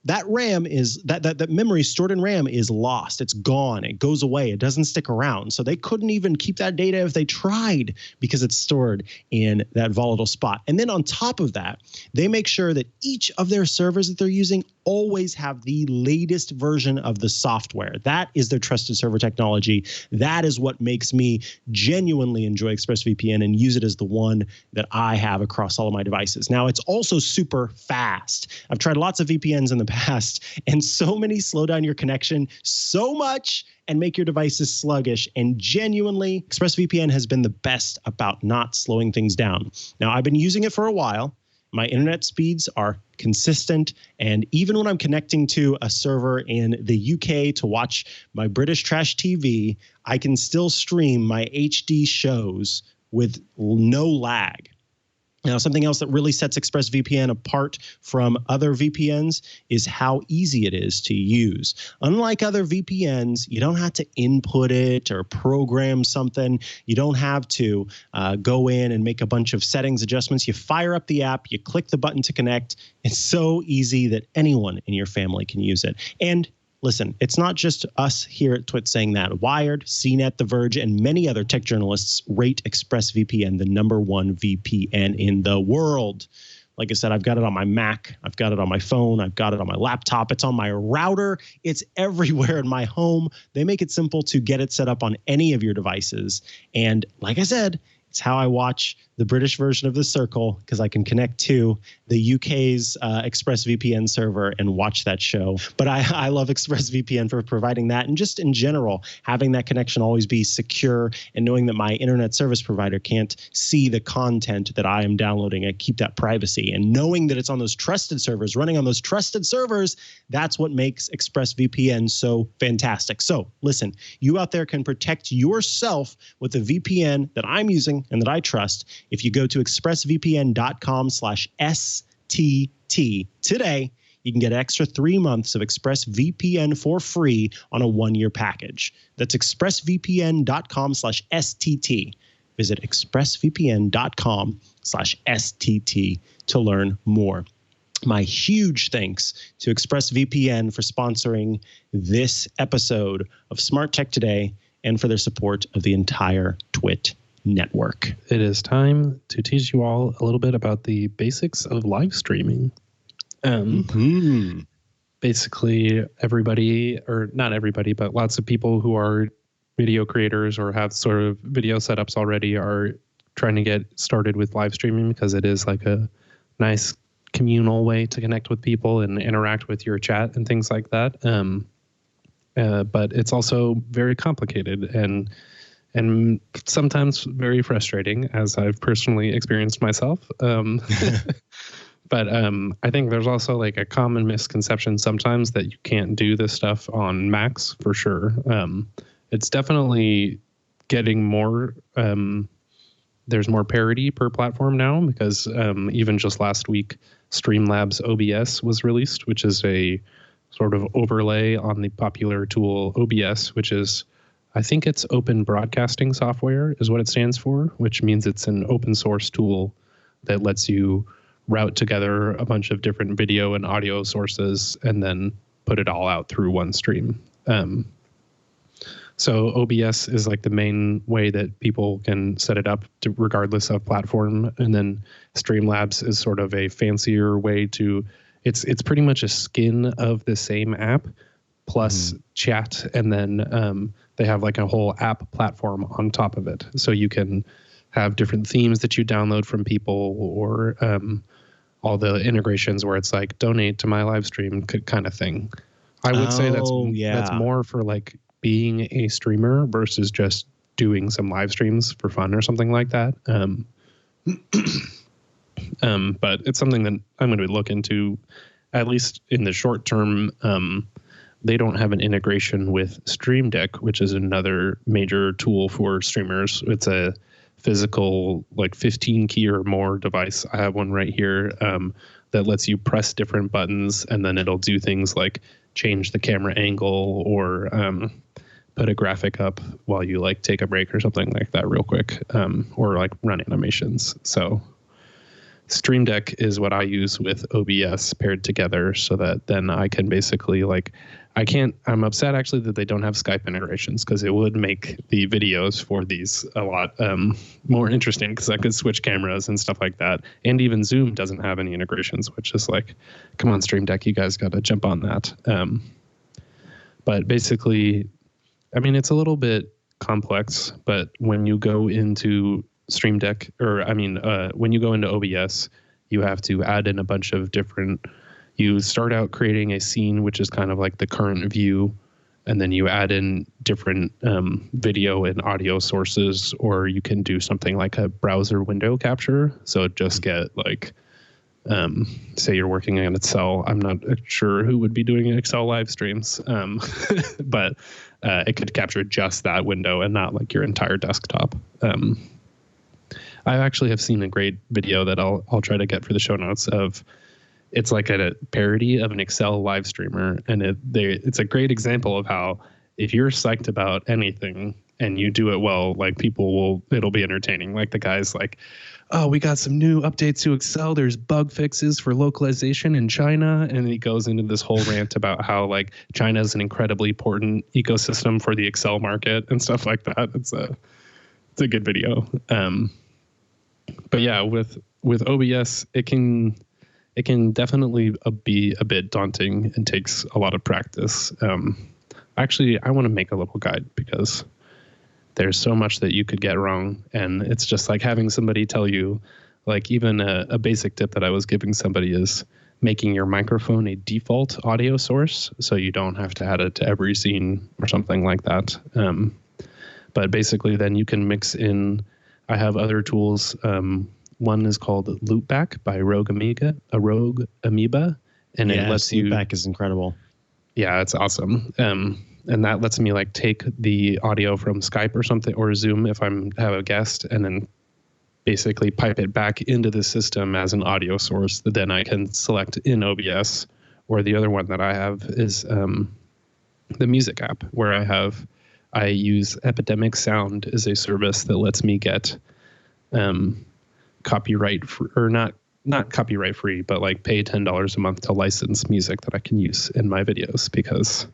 that RAM is that memory stored in RAM is lost. It's gone. It goes away. It doesn't stick around. So they couldn't even keep that data if they tried because it's stored in that volatile spot. And then on top of that, they make sure that each of their servers that they're using always have the latest version of the software. That is their trusted server technology. That is what makes me genuinely enjoy ExpressVPN and use it as the one that I have across all of my devices. Now, it's also super fast. I've tried lots of VPNs in the past, and so many slow down your connection so much and make your devices sluggish. And genuinely, ExpressVPN has been the best about not slowing things down. Now, I've been using it for a while. My internet speeds are consistent, and even when I'm connecting to a server in the UK to watch my British trash TV, I can still stream my HD shows with no lag. Now, something else that really sets ExpressVPN apart from other VPNs is how easy it is to use. Unlike other VPNs, you don't have to input it or program something. You don't have to go in and make a bunch of settings adjustments. You fire up the app, you click the button to connect. It's so easy that anyone in your family can use it. And listen, it's not just us here at Twit saying that. Wired, CNET, The Verge, and many other tech journalists rate ExpressVPN the #1 VPN in the world. Like I said, I've got it on my Mac. I've got it on my phone. I've got it on my laptop. It's on my router. It's everywhere in my home. They make it simple to get it set up on any of your devices. And like I said, it's how I watch the British version of The Circle because I can connect to the UK's ExpressVPN server and watch that show. But I love ExpressVPN for providing that, and just in general, having that connection always be secure and knowing that my internet service provider can't see the content that I am downloading. I keep that privacy, and knowing that it's on those trusted servers, running on those trusted servers, that's what makes ExpressVPN so fantastic. So listen, you out there can protect yourself with the VPN that I'm using and that I trust if you go to expressvpn.com/STT today. You can get an extra 3 months of ExpressVPN for free on a 1-year package. That's expressvpn.com/STT. Visit expressvpn.com/STT to learn more. My huge thanks to ExpressVPN for sponsoring this episode of Smart Tech Today and for their support of the entire Twit network. It is time to teach you all a little bit about the basics of live streaming. Basically, everybody, or not everybody, but lots of people who are video creators or have sort of video setups already are trying to get started with live streaming because it is like a nice communal way to connect with people and interact with your chat and things like that. But it's also very complicated and sometimes very frustrating, as I've personally experienced myself. But I think there's also like a common misconception sometimes that you can't do this stuff on Macs for sure. It's definitely getting more, there's more parity per platform now because even just last week, Streamlabs OBS was released, which is a sort of overlay on the popular tool OBS, which is, I think it's Open Broadcasting Software is what it stands for, which means it's an open source tool that lets you route together a bunch of different video and audio sources and then put it all out through one stream. So OBS is like the main way that people can set it up regardless of platform. And then Streamlabs is sort of a fancier way to, it's pretty much a skin of the same app plus chat. And then they have like a whole app platform on top of it. So you can have different themes that you download from people or all the integrations where it's like donate to my live stream kind of thing. I would say that's more for like being a streamer versus just doing some live streams for fun or something like that. But it's something that I'm going to look into, at least in the short term. They don't have an integration with Stream Deck, which is another major tool for streamers. It's a physical, like 15 key or more device. I have one right here that lets you press different buttons, and then it'll do things like change the camera angle or put a graphic up while you like take a break or something like that real quick, or like run animations. So Stream Deck is what I use with OBS paired together, so that then I can basically I'm upset actually that they don't have Skype integrations, because it would make the videos for these a lot more interesting, because I could switch cameras and stuff like that. And even Zoom doesn't have any integrations, which is like, come on, Stream Deck, you guys got to jump on that. But basically, I mean, it's a little bit complex, but when you go into Stream Deck, when you go into OBS, you have to add in a bunch of different. You start out creating a scene, which is kind of like the current view, and then you add in different video and audio sources, or you can do something like a browser window capture. So just get like, say you're working in Excel. I'm not sure who would be doing Excel live streams, but it could capture just that window and not like your entire desktop. I actually have seen a great video that I'll try to get for the show notes of. It's like a parody of an Excel live streamer, and it's a great example of how if you're psyched about anything and you do it well, like it'll be entertaining. Like the guy's like, oh, we got some new updates to Excel. There's bug fixes for localization in China. And he goes into this whole rant about how like China is an incredibly important ecosystem for the Excel market and stuff like that. It's a good video. But yeah, with OBS, it can definitely be a bit daunting and takes a lot of practice. Actually, I want to make a little guide, because there's so much that you could get wrong. And it's just like having somebody tell you, like even a basic tip that I was giving somebody is making your microphone a default audio source, so you don't have to add it to every scene or something like that. But basically then you can mix in, I have other tools. One is called Loopback by Rogue Amoeba, and it lets you. Loopback is incredible. Yeah, it's awesome. And that lets me like take the audio from Skype or something, or Zoom if have a guest, and then basically pipe it back into the system as an audio source that then I can select in OBS. Or the other one that I have is the music app, where I use Epidemic Sound as a service that lets me get copyright or not copyright free, but like pay $10 a month to license music that I can use in my videos. Because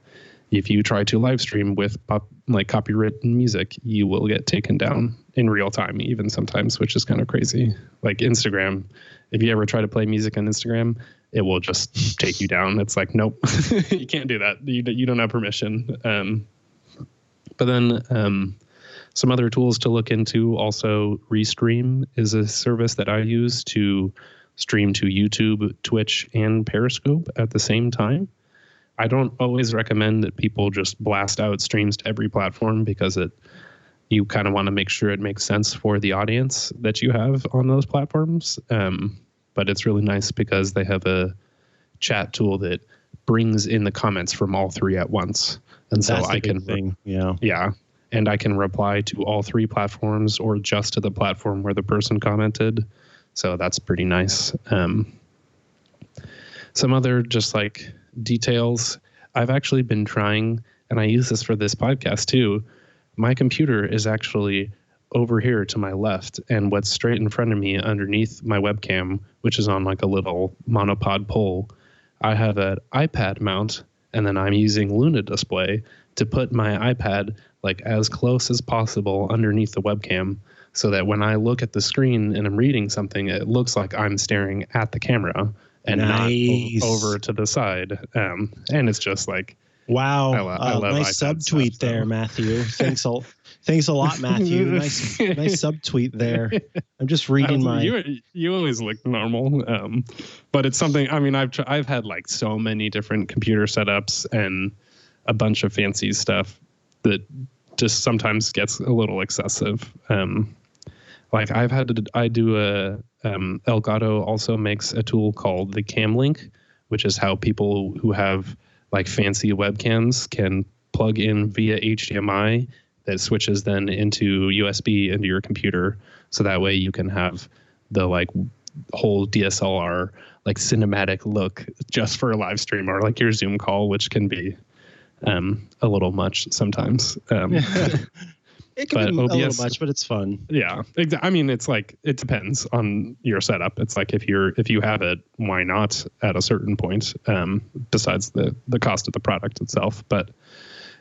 if you try to live stream with copywritten music, you will get taken down in real time, even sometimes, which is kind of crazy. Like Instagram, if you ever try to play music on Instagram, it will just take you down. It's like, nope, you can't do that. You don't have permission. But then some other tools to look into also, Restream is a service that I use to stream to YouTube, Twitch, and Periscope at the same time. I don't always recommend that people just blast out streams to every platform, because you kind of want to make sure it makes sense for the audience that you have on those platforms. But it's really nice because they have a chat tool that brings in the comments from all three at once. And so I can, yeah. And I can reply to all three platforms or just to the platform where the person commented. So that's pretty nice. Some other just like details. I've actually been trying, and I use this for this podcast too. My computer is actually over here to my left, and what's straight in front of me underneath my webcam, which is on like a little monopod pole, I have an iPad mount, and then I'm using Luna Display to put my iPad like as close as possible underneath the webcam, so that when I look at the screen and I'm reading something, it looks like I'm staring at the camera and not over to the side. And it's just like, wow, I love nice subtweet stuff, there, Matthew. Thanks a lot, Matthew. Nice subtweet there. I'm just reading You always look normal, but it's something. I mean, I've had like so many different computer setups and a bunch of fancy stuff that just sometimes gets a little excessive. Like Elgato also makes a tool called the Cam Link, which is how people who have like fancy webcams can plug in via HDMI that switches then into USB into your computer. So that way you can have the like whole DSLR like cinematic look just for a live stream or like your Zoom call, which can be a little much sometimes. It can be OBS, a little much, but it's fun. Yeah, I mean, it's like it depends on your setup. It's like if you have it, why not at a certain point? Besides the cost of the product itself, but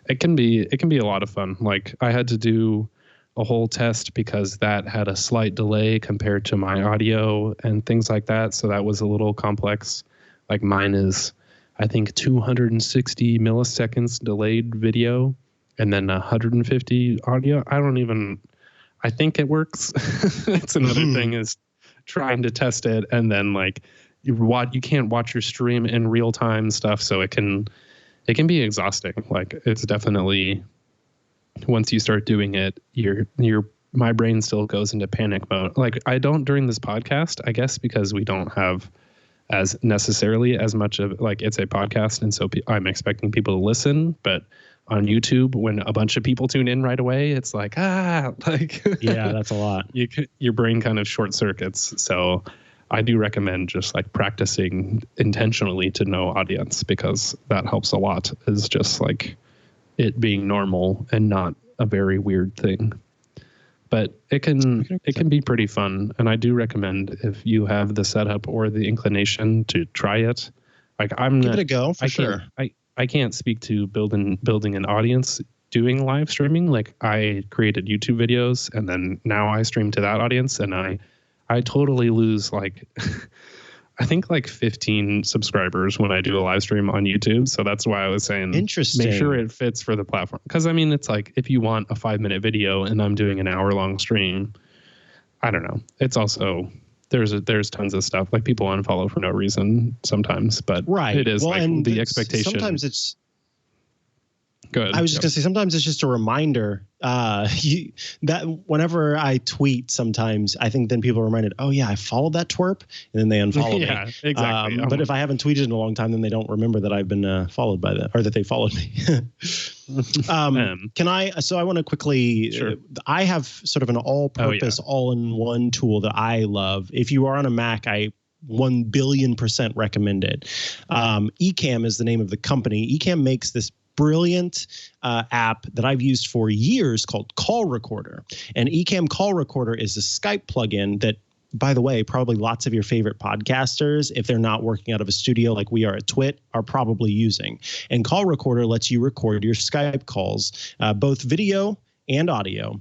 it can be a lot of fun. Like I had to do a whole test because that had a slight delay compared to my audio and things like that. So that was a little complex. Like mine is, I think, 260 milliseconds delayed video. And then 150 audio. I think it works. It's another thing is trying to test it. And then like you can't watch your stream in real time stuff. So it can be exhausting. Like it's definitely, once you start doing it, my brain still goes into panic mode. Like I don't during this podcast, I guess, because we don't have as necessarily as much of like it's a podcast. And so I'm expecting people to listen, but on YouTube, when a bunch of people tune in right away, it's like, yeah, that's a lot. Your brain kind of short circuits. So I do recommend just like practicing intentionally to no audience, because that helps a lot, is just like it being normal and not a very weird thing. But it can be pretty fun. And I do recommend, if you have the setup or the inclination, to try it. Like give it a go for sure. I can't speak to building an audience doing live streaming. Like I created YouTube videos and then now I stream to that audience, and I totally lose like I think like 15 subscribers when I do a live stream on YouTube. So that's why I was saying interesting. Make sure it fits for the platform. Because I mean, it's like if you want a 5-minute video and I'm doing an hour-long stream, I don't know. It's also there's tons of stuff like people unfollow for no reason sometimes, but it is like the expectation. Sometimes it's good. I was just gonna say sometimes it's just a reminder that whenever I tweet, sometimes I think then people are reminded, oh yeah, I followed that twerp, and then they unfollow me. Exactly. But if I haven't tweeted in a long time, then they don't remember that I've been followed by them, or that they followed me. Can I? So I want to quickly. Sure. I have sort of an all-purpose, all-in-one tool that I love. If you are on a Mac, I 1,000,000,000% recommend it. Ecamm is the name of the company. Ecamm makes this brilliant app that I've used for years called Call Recorder. And Ecamm Call Recorder is a Skype plugin that, by the way, probably lots of your favorite podcasters, if they're not working out of a studio like we are at Twit, are probably using. And Call Recorder lets you record your Skype calls, both video and audio,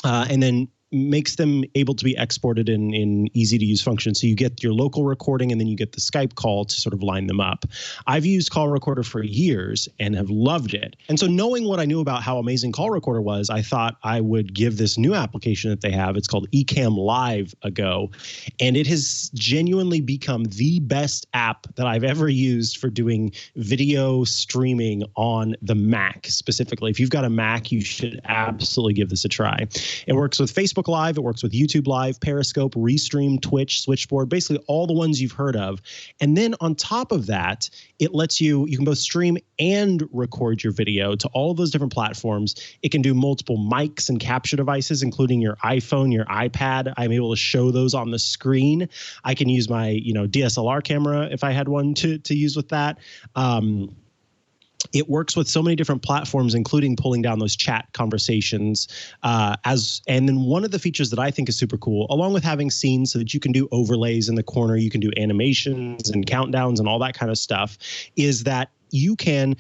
and then makes them able to be exported in easy to use functions. So you get your local recording and then you get the Skype call to sort of line them up. I've used Call Recorder for years and have loved it. And so knowing what I knew about how amazing Call Recorder was, I thought I would give this new application that they have. It's called Ecamm Live a go. And it has genuinely become the best app that I've ever used for doing video streaming on the Mac specifically. If you've got a Mac, you should absolutely give this a try. It works with Facebook Live, it works with YouTube Live, Periscope, Restream, Twitch, Switchboard, basically all the ones you've heard of. And then on top of that, it lets you can both stream and record your video to all of those different platforms. It can do multiple mics and capture devices, including your iPhone, your iPad. I'm able to show those on the screen. I can use my DSLR camera if I had one to use with that. It works with so many different platforms, including pulling down those chat conversations. And then one of the features that I think is super cool, along with having scenes so that you can do overlays in the corner, you can do animations and countdowns and all that kind of stuff, is that you can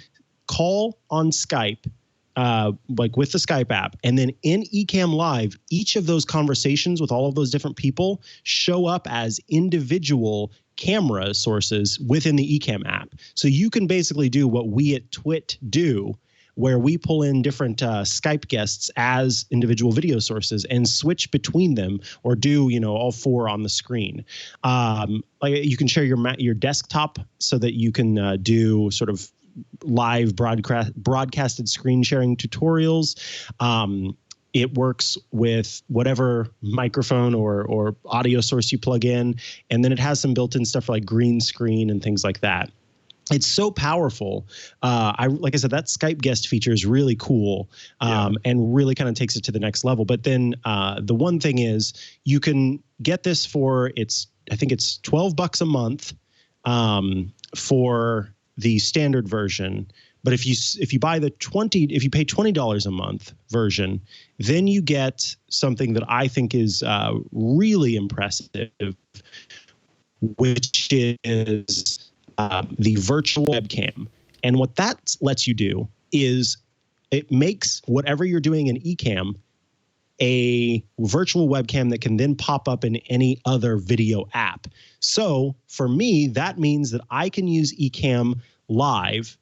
call on Skype, like with the Skype app, and then in Ecamm Live, each of those conversations with all of those different people show up as individual camera sources within the Ecamm app. So you can basically do what we at Twit do, where we pull in different Skype guests as individual video sources and switch between them, or do all four on the screen. Like you can share your desktop so that you can do sort of live broadcasted screen sharing tutorials. It works with whatever microphone or audio source you plug in. And then it has some built-in stuff for like green screen and things like that. It's so powerful. Like I said, that Skype guest feature is really cool, and really kind of takes it to the next level. But then the one thing is you can get this for I think it's $12 a month for the standard version. But if you buy if you pay $20 a month version, then you get something that I think is really impressive, which is the virtual webcam. And what that lets you do is it makes whatever you're doing in Ecamm a virtual webcam that can then pop up in any other video app. So for me, that means that I can use Ecamm live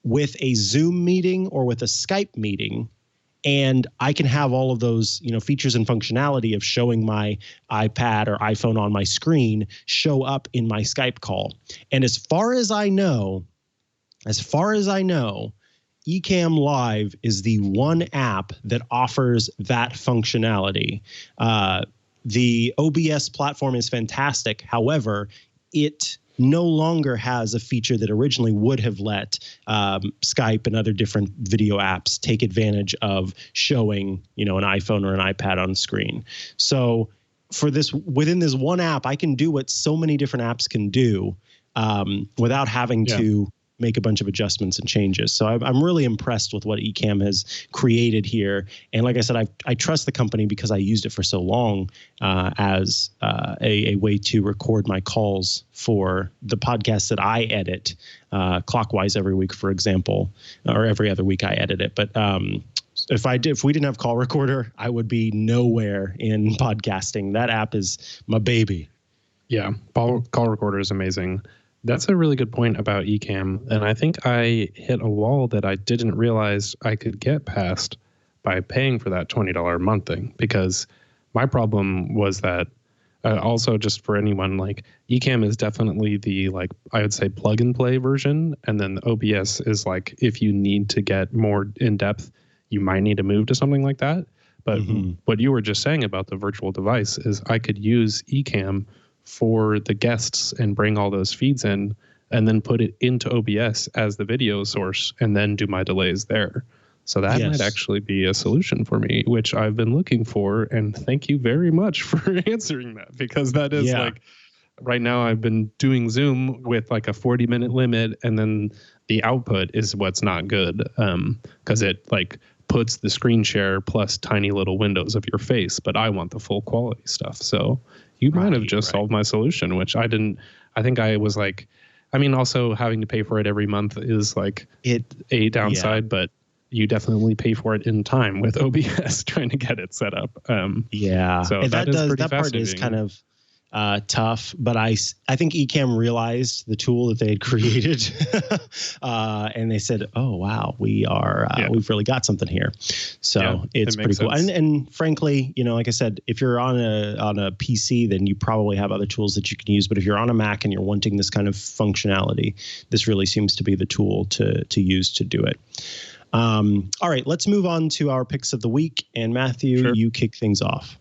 with a Zoom meeting or with a Skype meeting, and I can have all of those, features and functionality of showing my iPad or iPhone on my screen show up in my Skype call. And as far as I know, Ecamm Live is the one app that offers that functionality. The OBS platform is fantastic. However, it no longer has a feature that originally would have let Skype and other different video apps take advantage of showing, an iPhone or an iPad on screen. So within this one app, I can do what so many different apps can do without having to make a bunch of adjustments and changes. So I'm really impressed with what Ecamm has created here. And like I said, I trust the company because I used it for so long as a way to record my calls for the podcasts that I edit clockwise every week, for example, or every other week I edit it. But if we didn't have Call Recorder, I would be nowhere in podcasting. That app is my baby. Yeah, Call Recorder is amazing. That's a really good point about Ecamm, and I think I hit a wall that I didn't realize I could get past by paying for that $20 a month thing, because my problem was that also, just for anyone, like, Ecamm is definitely the, like, I would say plug and play version, and then the OBS is like, if you need to get more in depth, you might need to move to something like that. But what you were just saying about the virtual device is I could use Ecamm for the guests and bring all those feeds in and then put it into OBS as the video source and then do my delays there. So that might actually be a solution for me, which I've been looking for. And thank you very much for answering that, because that is like, right now I've been doing Zoom with like a 40-minute limit, and then the output is what's not good, because it like puts the screen share plus tiny little windows of your face, but I want the full quality stuff. So you might have just solved my solution, which I didn't. I think I was like, I mean, also having to pay for it every month is like a downside, but you definitely pay for it in time with OBS trying to get it set up. So and that part is kind of tough, but I think Ecamm realized the tool that they had created, and they said, "Oh wow, we've really got something here." So it's pretty cool. And frankly, like I said, if you're on a PC, then you probably have other tools that you can use. But if you're on a Mac and you're wanting this kind of functionality, this really seems to be the tool to use to do it. All right, let's move on to our picks of the week. And Matthew, you kick things off.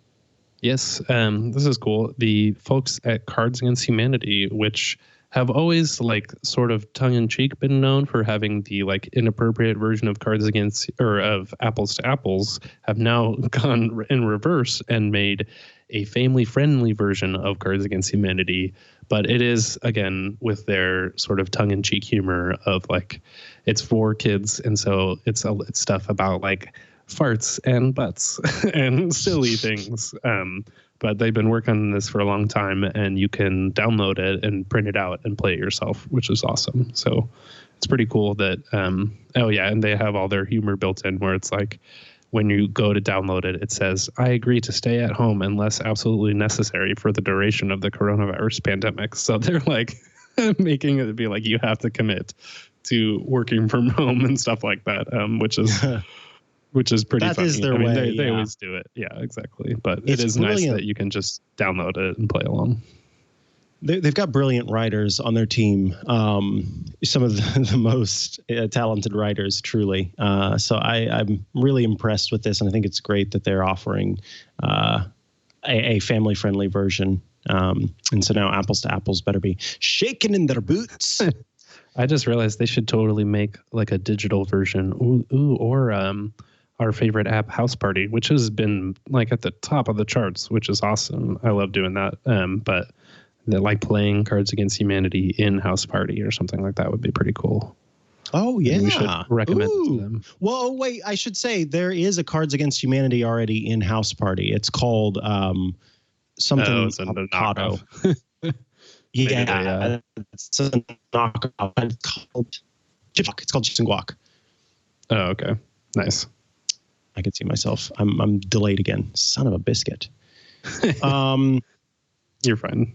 Yes, this is cool. The folks at Cards Against Humanity, which have always like sort of tongue-in-cheek been known for having the like inappropriate version of Cards Against or of Apples to Apples, have now gone in reverse and made a family-friendly version of Cards Against Humanity. But it is, again, with their sort of tongue-in-cheek humor of like, it's for kids, and so it's stuff about like farts and butts and silly things. But they've been working on this for a long time, and you can download it and print it out and play it yourself, which is awesome. So it's pretty cool that, and they have all their humor built in where it's like, when you go to download it, it says, "I agree to stay at home unless absolutely necessary for the duration of the coronavirus pandemic." So they're like making it be like, you have to commit to working from home and stuff like that, which is pretty funny. Is their way. They always do it. Yeah, exactly. But it is brilliant. Nice that you can just download it and play along. They've got brilliant writers on their team. Some of the most talented writers, truly. So I'm really impressed with this, and I think it's great that they're offering a family-friendly version. And so now Apples to Apples better be shaking in their boots. I just realized they should totally make like a digital version, or our favorite app, House Party, which has been like at the top of the charts, which is awesome. I love doing that. But like playing Cards Against Humanity in House Party or something like that would be pretty cool. Oh, yeah. We should recommend it to them. Well, wait, I should say there is a Cards Against Humanity already in House Party. It's called something it's a avocado. knockoff. Yeah, it's a knockoff. It's called Chips and Guac. Oh, okay. Nice. I can see myself. I'm delayed again. Son of a biscuit. You're fine.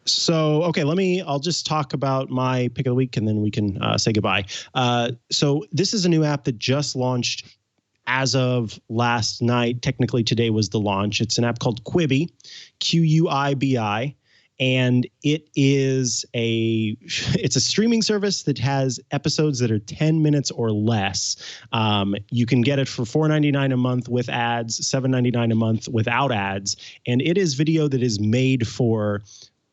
So, okay, I'll just talk about my pick of the week and then we can say goodbye. So this is a new app that just launched as of last night. Technically today was the launch. It's an app called Quibi, Quibi. And it's a streaming service that has episodes that are 10 minutes or less. You can get it for $4.99 a month with ads, $7.99 a month without ads. And it is video that is made for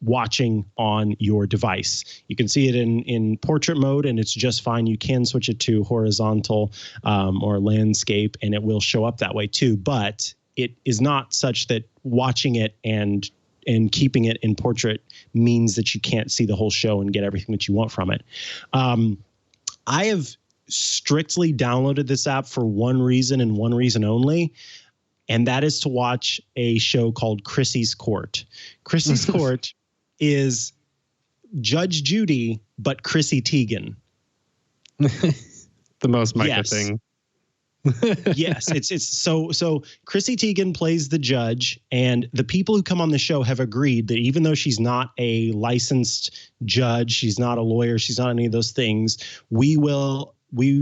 watching on your device. You can see it in portrait mode and it's just fine. You can switch it to horizontal or landscape and it will show up that way too. But it is not such that watching it and keeping it in portrait means that you can't see the whole show and get everything that you want from it. I have strictly downloaded this app for one reason and one reason only, and that is to watch a show called Chrissy's Court. Chrissy's Court is Judge Judy, but Chrissy Teigen. The most Mikah thing. Yes, it's so Chrissy Teigen plays the judge, and the people who come on the show have agreed that even though she's not a licensed judge, she's not a lawyer, she's not any of those things, we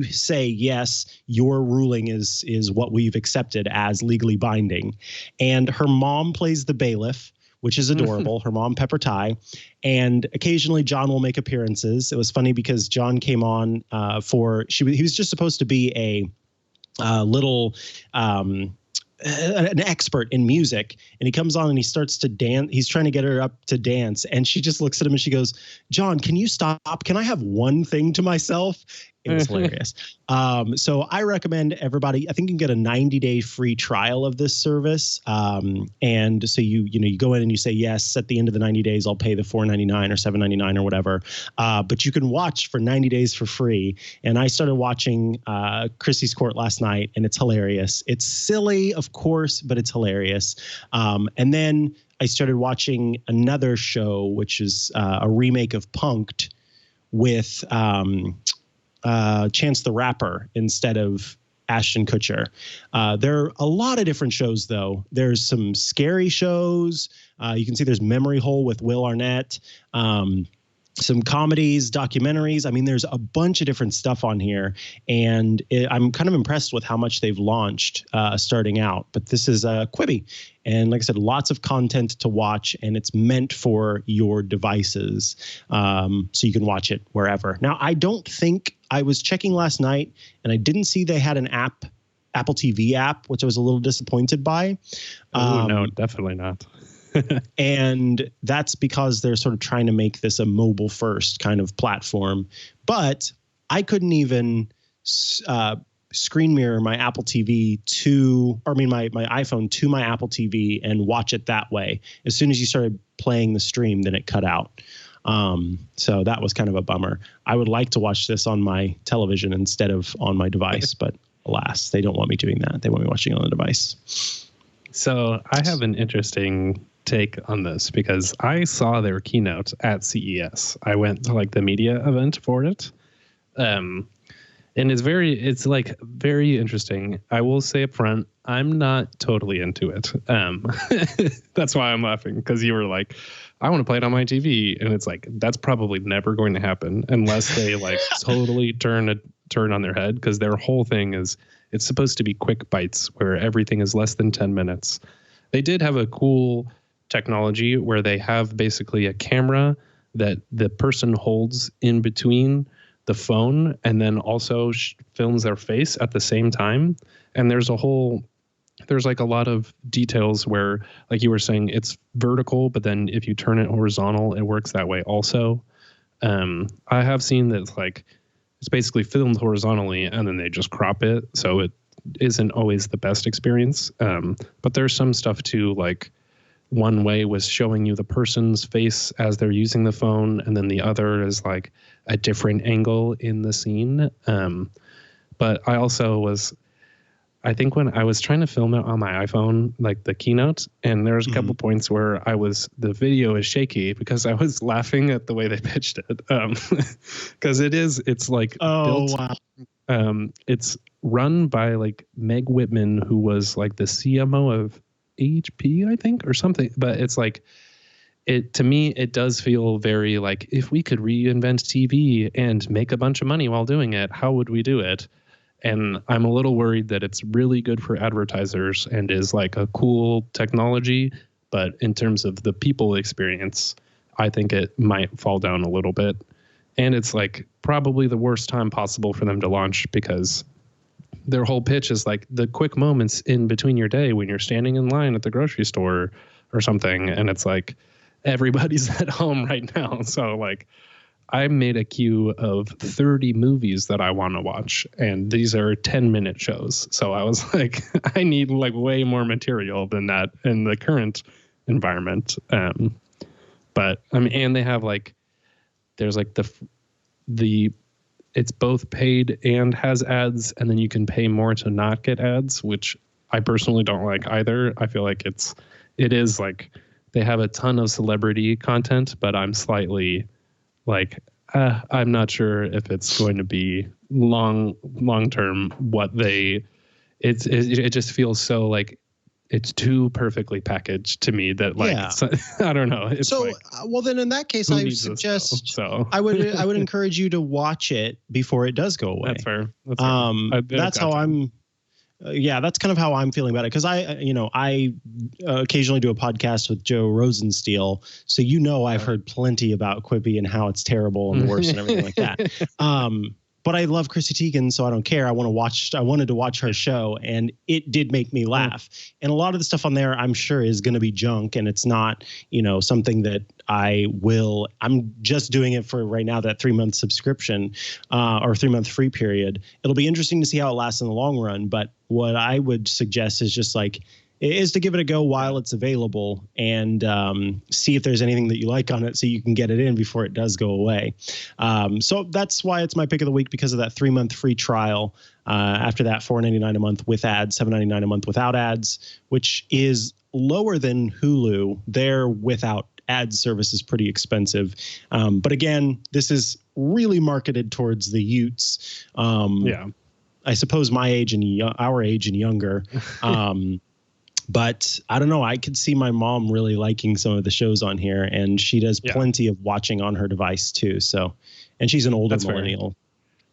say, yes, your ruling is what we've accepted as legally binding. And her mom plays the bailiff, which is adorable. Her mom, Pepper Ty. And occasionally John will make appearances. It was funny because John came on he was just supposed to be an expert in music, and he comes on and he starts to dance. He's trying to get her up to dance, and she just looks at him and she goes, "John, can you stop? Can I have one thing to myself?" It was hilarious. So I recommend everybody. I think you can get a 90-day free trial of this service. And so you go in and you say yes. At the end of the 90 days, I'll pay the $4.99 or $7.99 or whatever. But you can watch for 90 days for free. And I started watching Chrissy's Court last night, and it's hilarious. It's silly, of course, but it's hilarious. And then I started watching another show, which is a remake of Punk'd with Chance the Rapper instead of Ashton Kutcher. There are a lot of different shows, though. There's some scary shows. You can see there's Memory Hole with Will Arnett. Some comedies, documentaries. I mean, there's a bunch of different stuff on here, and I'm kind of impressed with how much they've launched starting out. But this is Quibi, and like I said, lots of content to watch, and it's meant for your devices, so you can watch it wherever. Now, I was checking last night, and I didn't see they had an Apple TV app, which I was a little disappointed by. No, definitely not. And that's because they're sort of trying to make this a mobile first kind of platform. But I couldn't even screen mirror my Apple TV my iPhone to my Apple TV and watch it that way. As soon as you started playing the stream, then it cut out. So that was kind of a bummer. I would like to watch this on my television instead of on my device, but alas, they don't want me doing that. They want me watching it on the device. So I have an interesting take on this because I saw their keynote at CES. I went to the media event for it. And it's very interesting. I will say up front, I'm not totally into it. That's why I'm laughing, because you were like, I want to play it on my TV. And it's that's probably never going to happen unless they totally turn on their head, because their whole thing is it's supposed to be quick bites where everything is less than 10 minutes. They did have a cool technology where they have basically a camera that the person holds in between the phone and then also films their face at the same time. And there's a lot of details where, like you were saying, it's vertical, but then if you turn it horizontal, it works that way also. I have seen that it's basically filmed horizontally and then they just crop it. So it isn't always the best experience. But there's some stuff too, one way was showing you the person's face as they're using the phone, and then the other is like a different angle in the scene. But I also I think when I was trying to film it on my iPhone, like the keynote, and there was a couple points where the video is shaky because I was laughing at the way they pitched it. Because it's like, built, wow. It's run by like Meg Whitman, who was like the CMO of HP, I think, or something. But it's like, to me, it does feel very like, if we could reinvent TV and make a bunch of money while doing it, how would we do it? And I'm a little worried that it's really good for advertisers and is like a cool technology. But in terms of the people experience, I think it might fall down a little bit. And it's like probably the worst time possible for them to launch, because their whole pitch is like the quick moments in between your day when you're standing in line at the grocery store or something. And it's like, everybody's at home right now. So like, I made a queue of 30 movies that I want to watch, and these are 10-minute shows. So I was like, I need like way more material than that in the current environment. But I mean, and they have like, there's like it's both paid and has ads, and then you can pay more to not get ads, which I personally don't like either. I feel like it is like they have a ton of celebrity content, but I'm slightly like, I'm not sure if it's going to be long term it just feels so like it's too perfectly packaged to me that like, I don't know. It's so, like, well, then in that case, I suggest I would encourage you to watch it before it does go away. That's fair. That's how I'm. That's kind of how I'm feeling about it, because I occasionally do a podcast with Joe Rosensteel, so I've heard plenty about Quibi and how it's terrible and the worst and everything like that. But I love Chrissy Teigen, so I don't care. I wanted to watch her show, and it did make me laugh. And a lot of the stuff on there, I'm sure, is going to be junk, and it's not, something that I'm just doing it for right now, that 3-month subscription or 3-month free period. It'll be interesting to see how it lasts in the long run. But what I would suggest is just like, is to give it a go while it's available and see if there's anything that you like on it, so you can get it in before it does go away. So that's why it's my pick of the week, because of that 3-month free trial. After that, $4.99 a month with ads, $7.99 a month without ads, which is lower than Hulu. Their without ads service is pretty expensive. But again, this is really marketed towards the Utes. I suppose my age and our age and younger. But I don't know. I could see my mom really liking some of the shows on here, and she does plenty of watching on her device too. So, and she's an older millennial.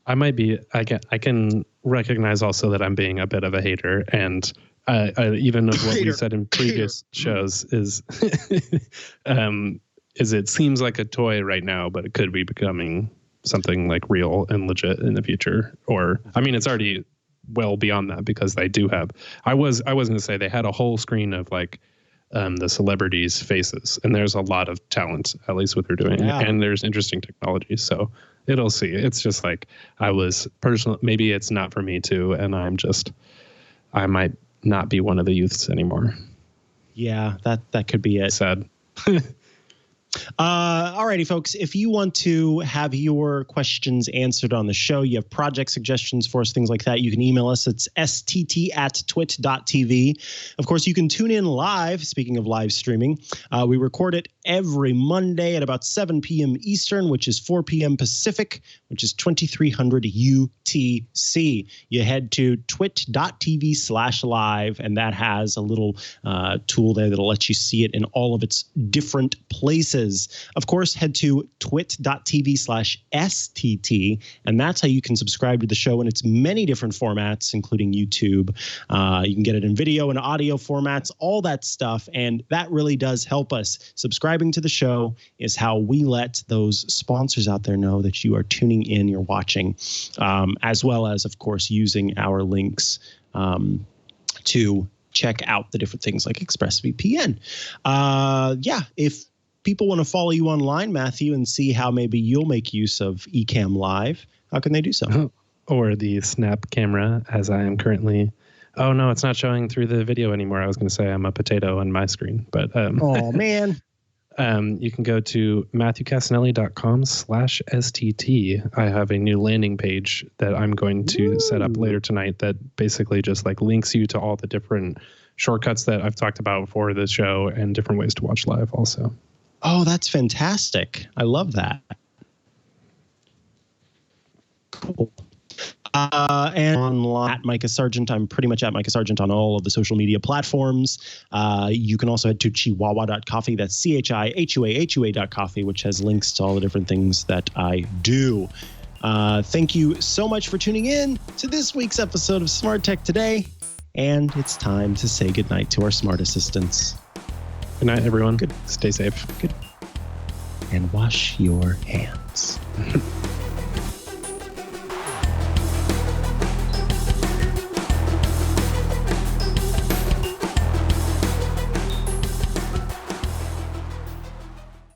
I might be. I can recognize also that I'm being a bit of a hater, and even of what we said in previous shows is it seems like a toy right now, but it could be becoming something like real and legit in the future. Or I mean, it's already well beyond that, because they do have, I was going to say they had a whole screen of like the celebrities' faces, and there's a lot of talent, at least what they're doing. And there's interesting technology. So it'll see. It's just like, I was personally, maybe it's not for me too. And I might not be one of the youths anymore. Yeah, that could be it. Sad. Alrighty, folks, if you want to have your questions answered on the show, you have project suggestions for us, things like that, you can email us. It's stt@twit.tv. Of course, you can tune in live. Speaking of live streaming, we record it every Monday at about 7 p.m. Eastern, which is 4 p.m. Pacific, which is 2300 UTC. You head to twit.tv/live, and that has a little tool there that'll let you see it in all of its different places. Of course, head to twit.tv/STT, and that's how you can subscribe to the show in its many different formats, including YouTube. You can get it in video and audio formats, all that stuff, and that really does help us. Subscribing to the show is how we let those sponsors out there know that you are tuning in, you're watching, as well as, of course, using our links to check out the different things like ExpressVPN. If people want to follow you online, Matthew, and see how maybe you'll make use of Ecamm Live, how can they do so? Or the Snap camera, as I am currently Oh, no, it's not showing through the video anymore. I was going to say I'm a potato on my screen, but oh, man. You can go to MatthewCassinelli.com/STT. I have a new landing page that I'm going to set up later tonight that basically just like links you to all the different shortcuts that I've talked about for the show and different ways to watch live also. Oh, that's fantastic. I love that. Cool. And online at Mikah Sargent. I'm pretty much at Mikah Sargent on all of the social media platforms. You can also head to chihuahua.coffee. That's CHIHUAHUA.coffee, which has links to all the different things that I do. Thank you so much for tuning in to this week's episode of Smart Tech Today. And it's time to say goodnight to our smart assistants. Good night, everyone. Good. Stay safe. Good. And wash your hands.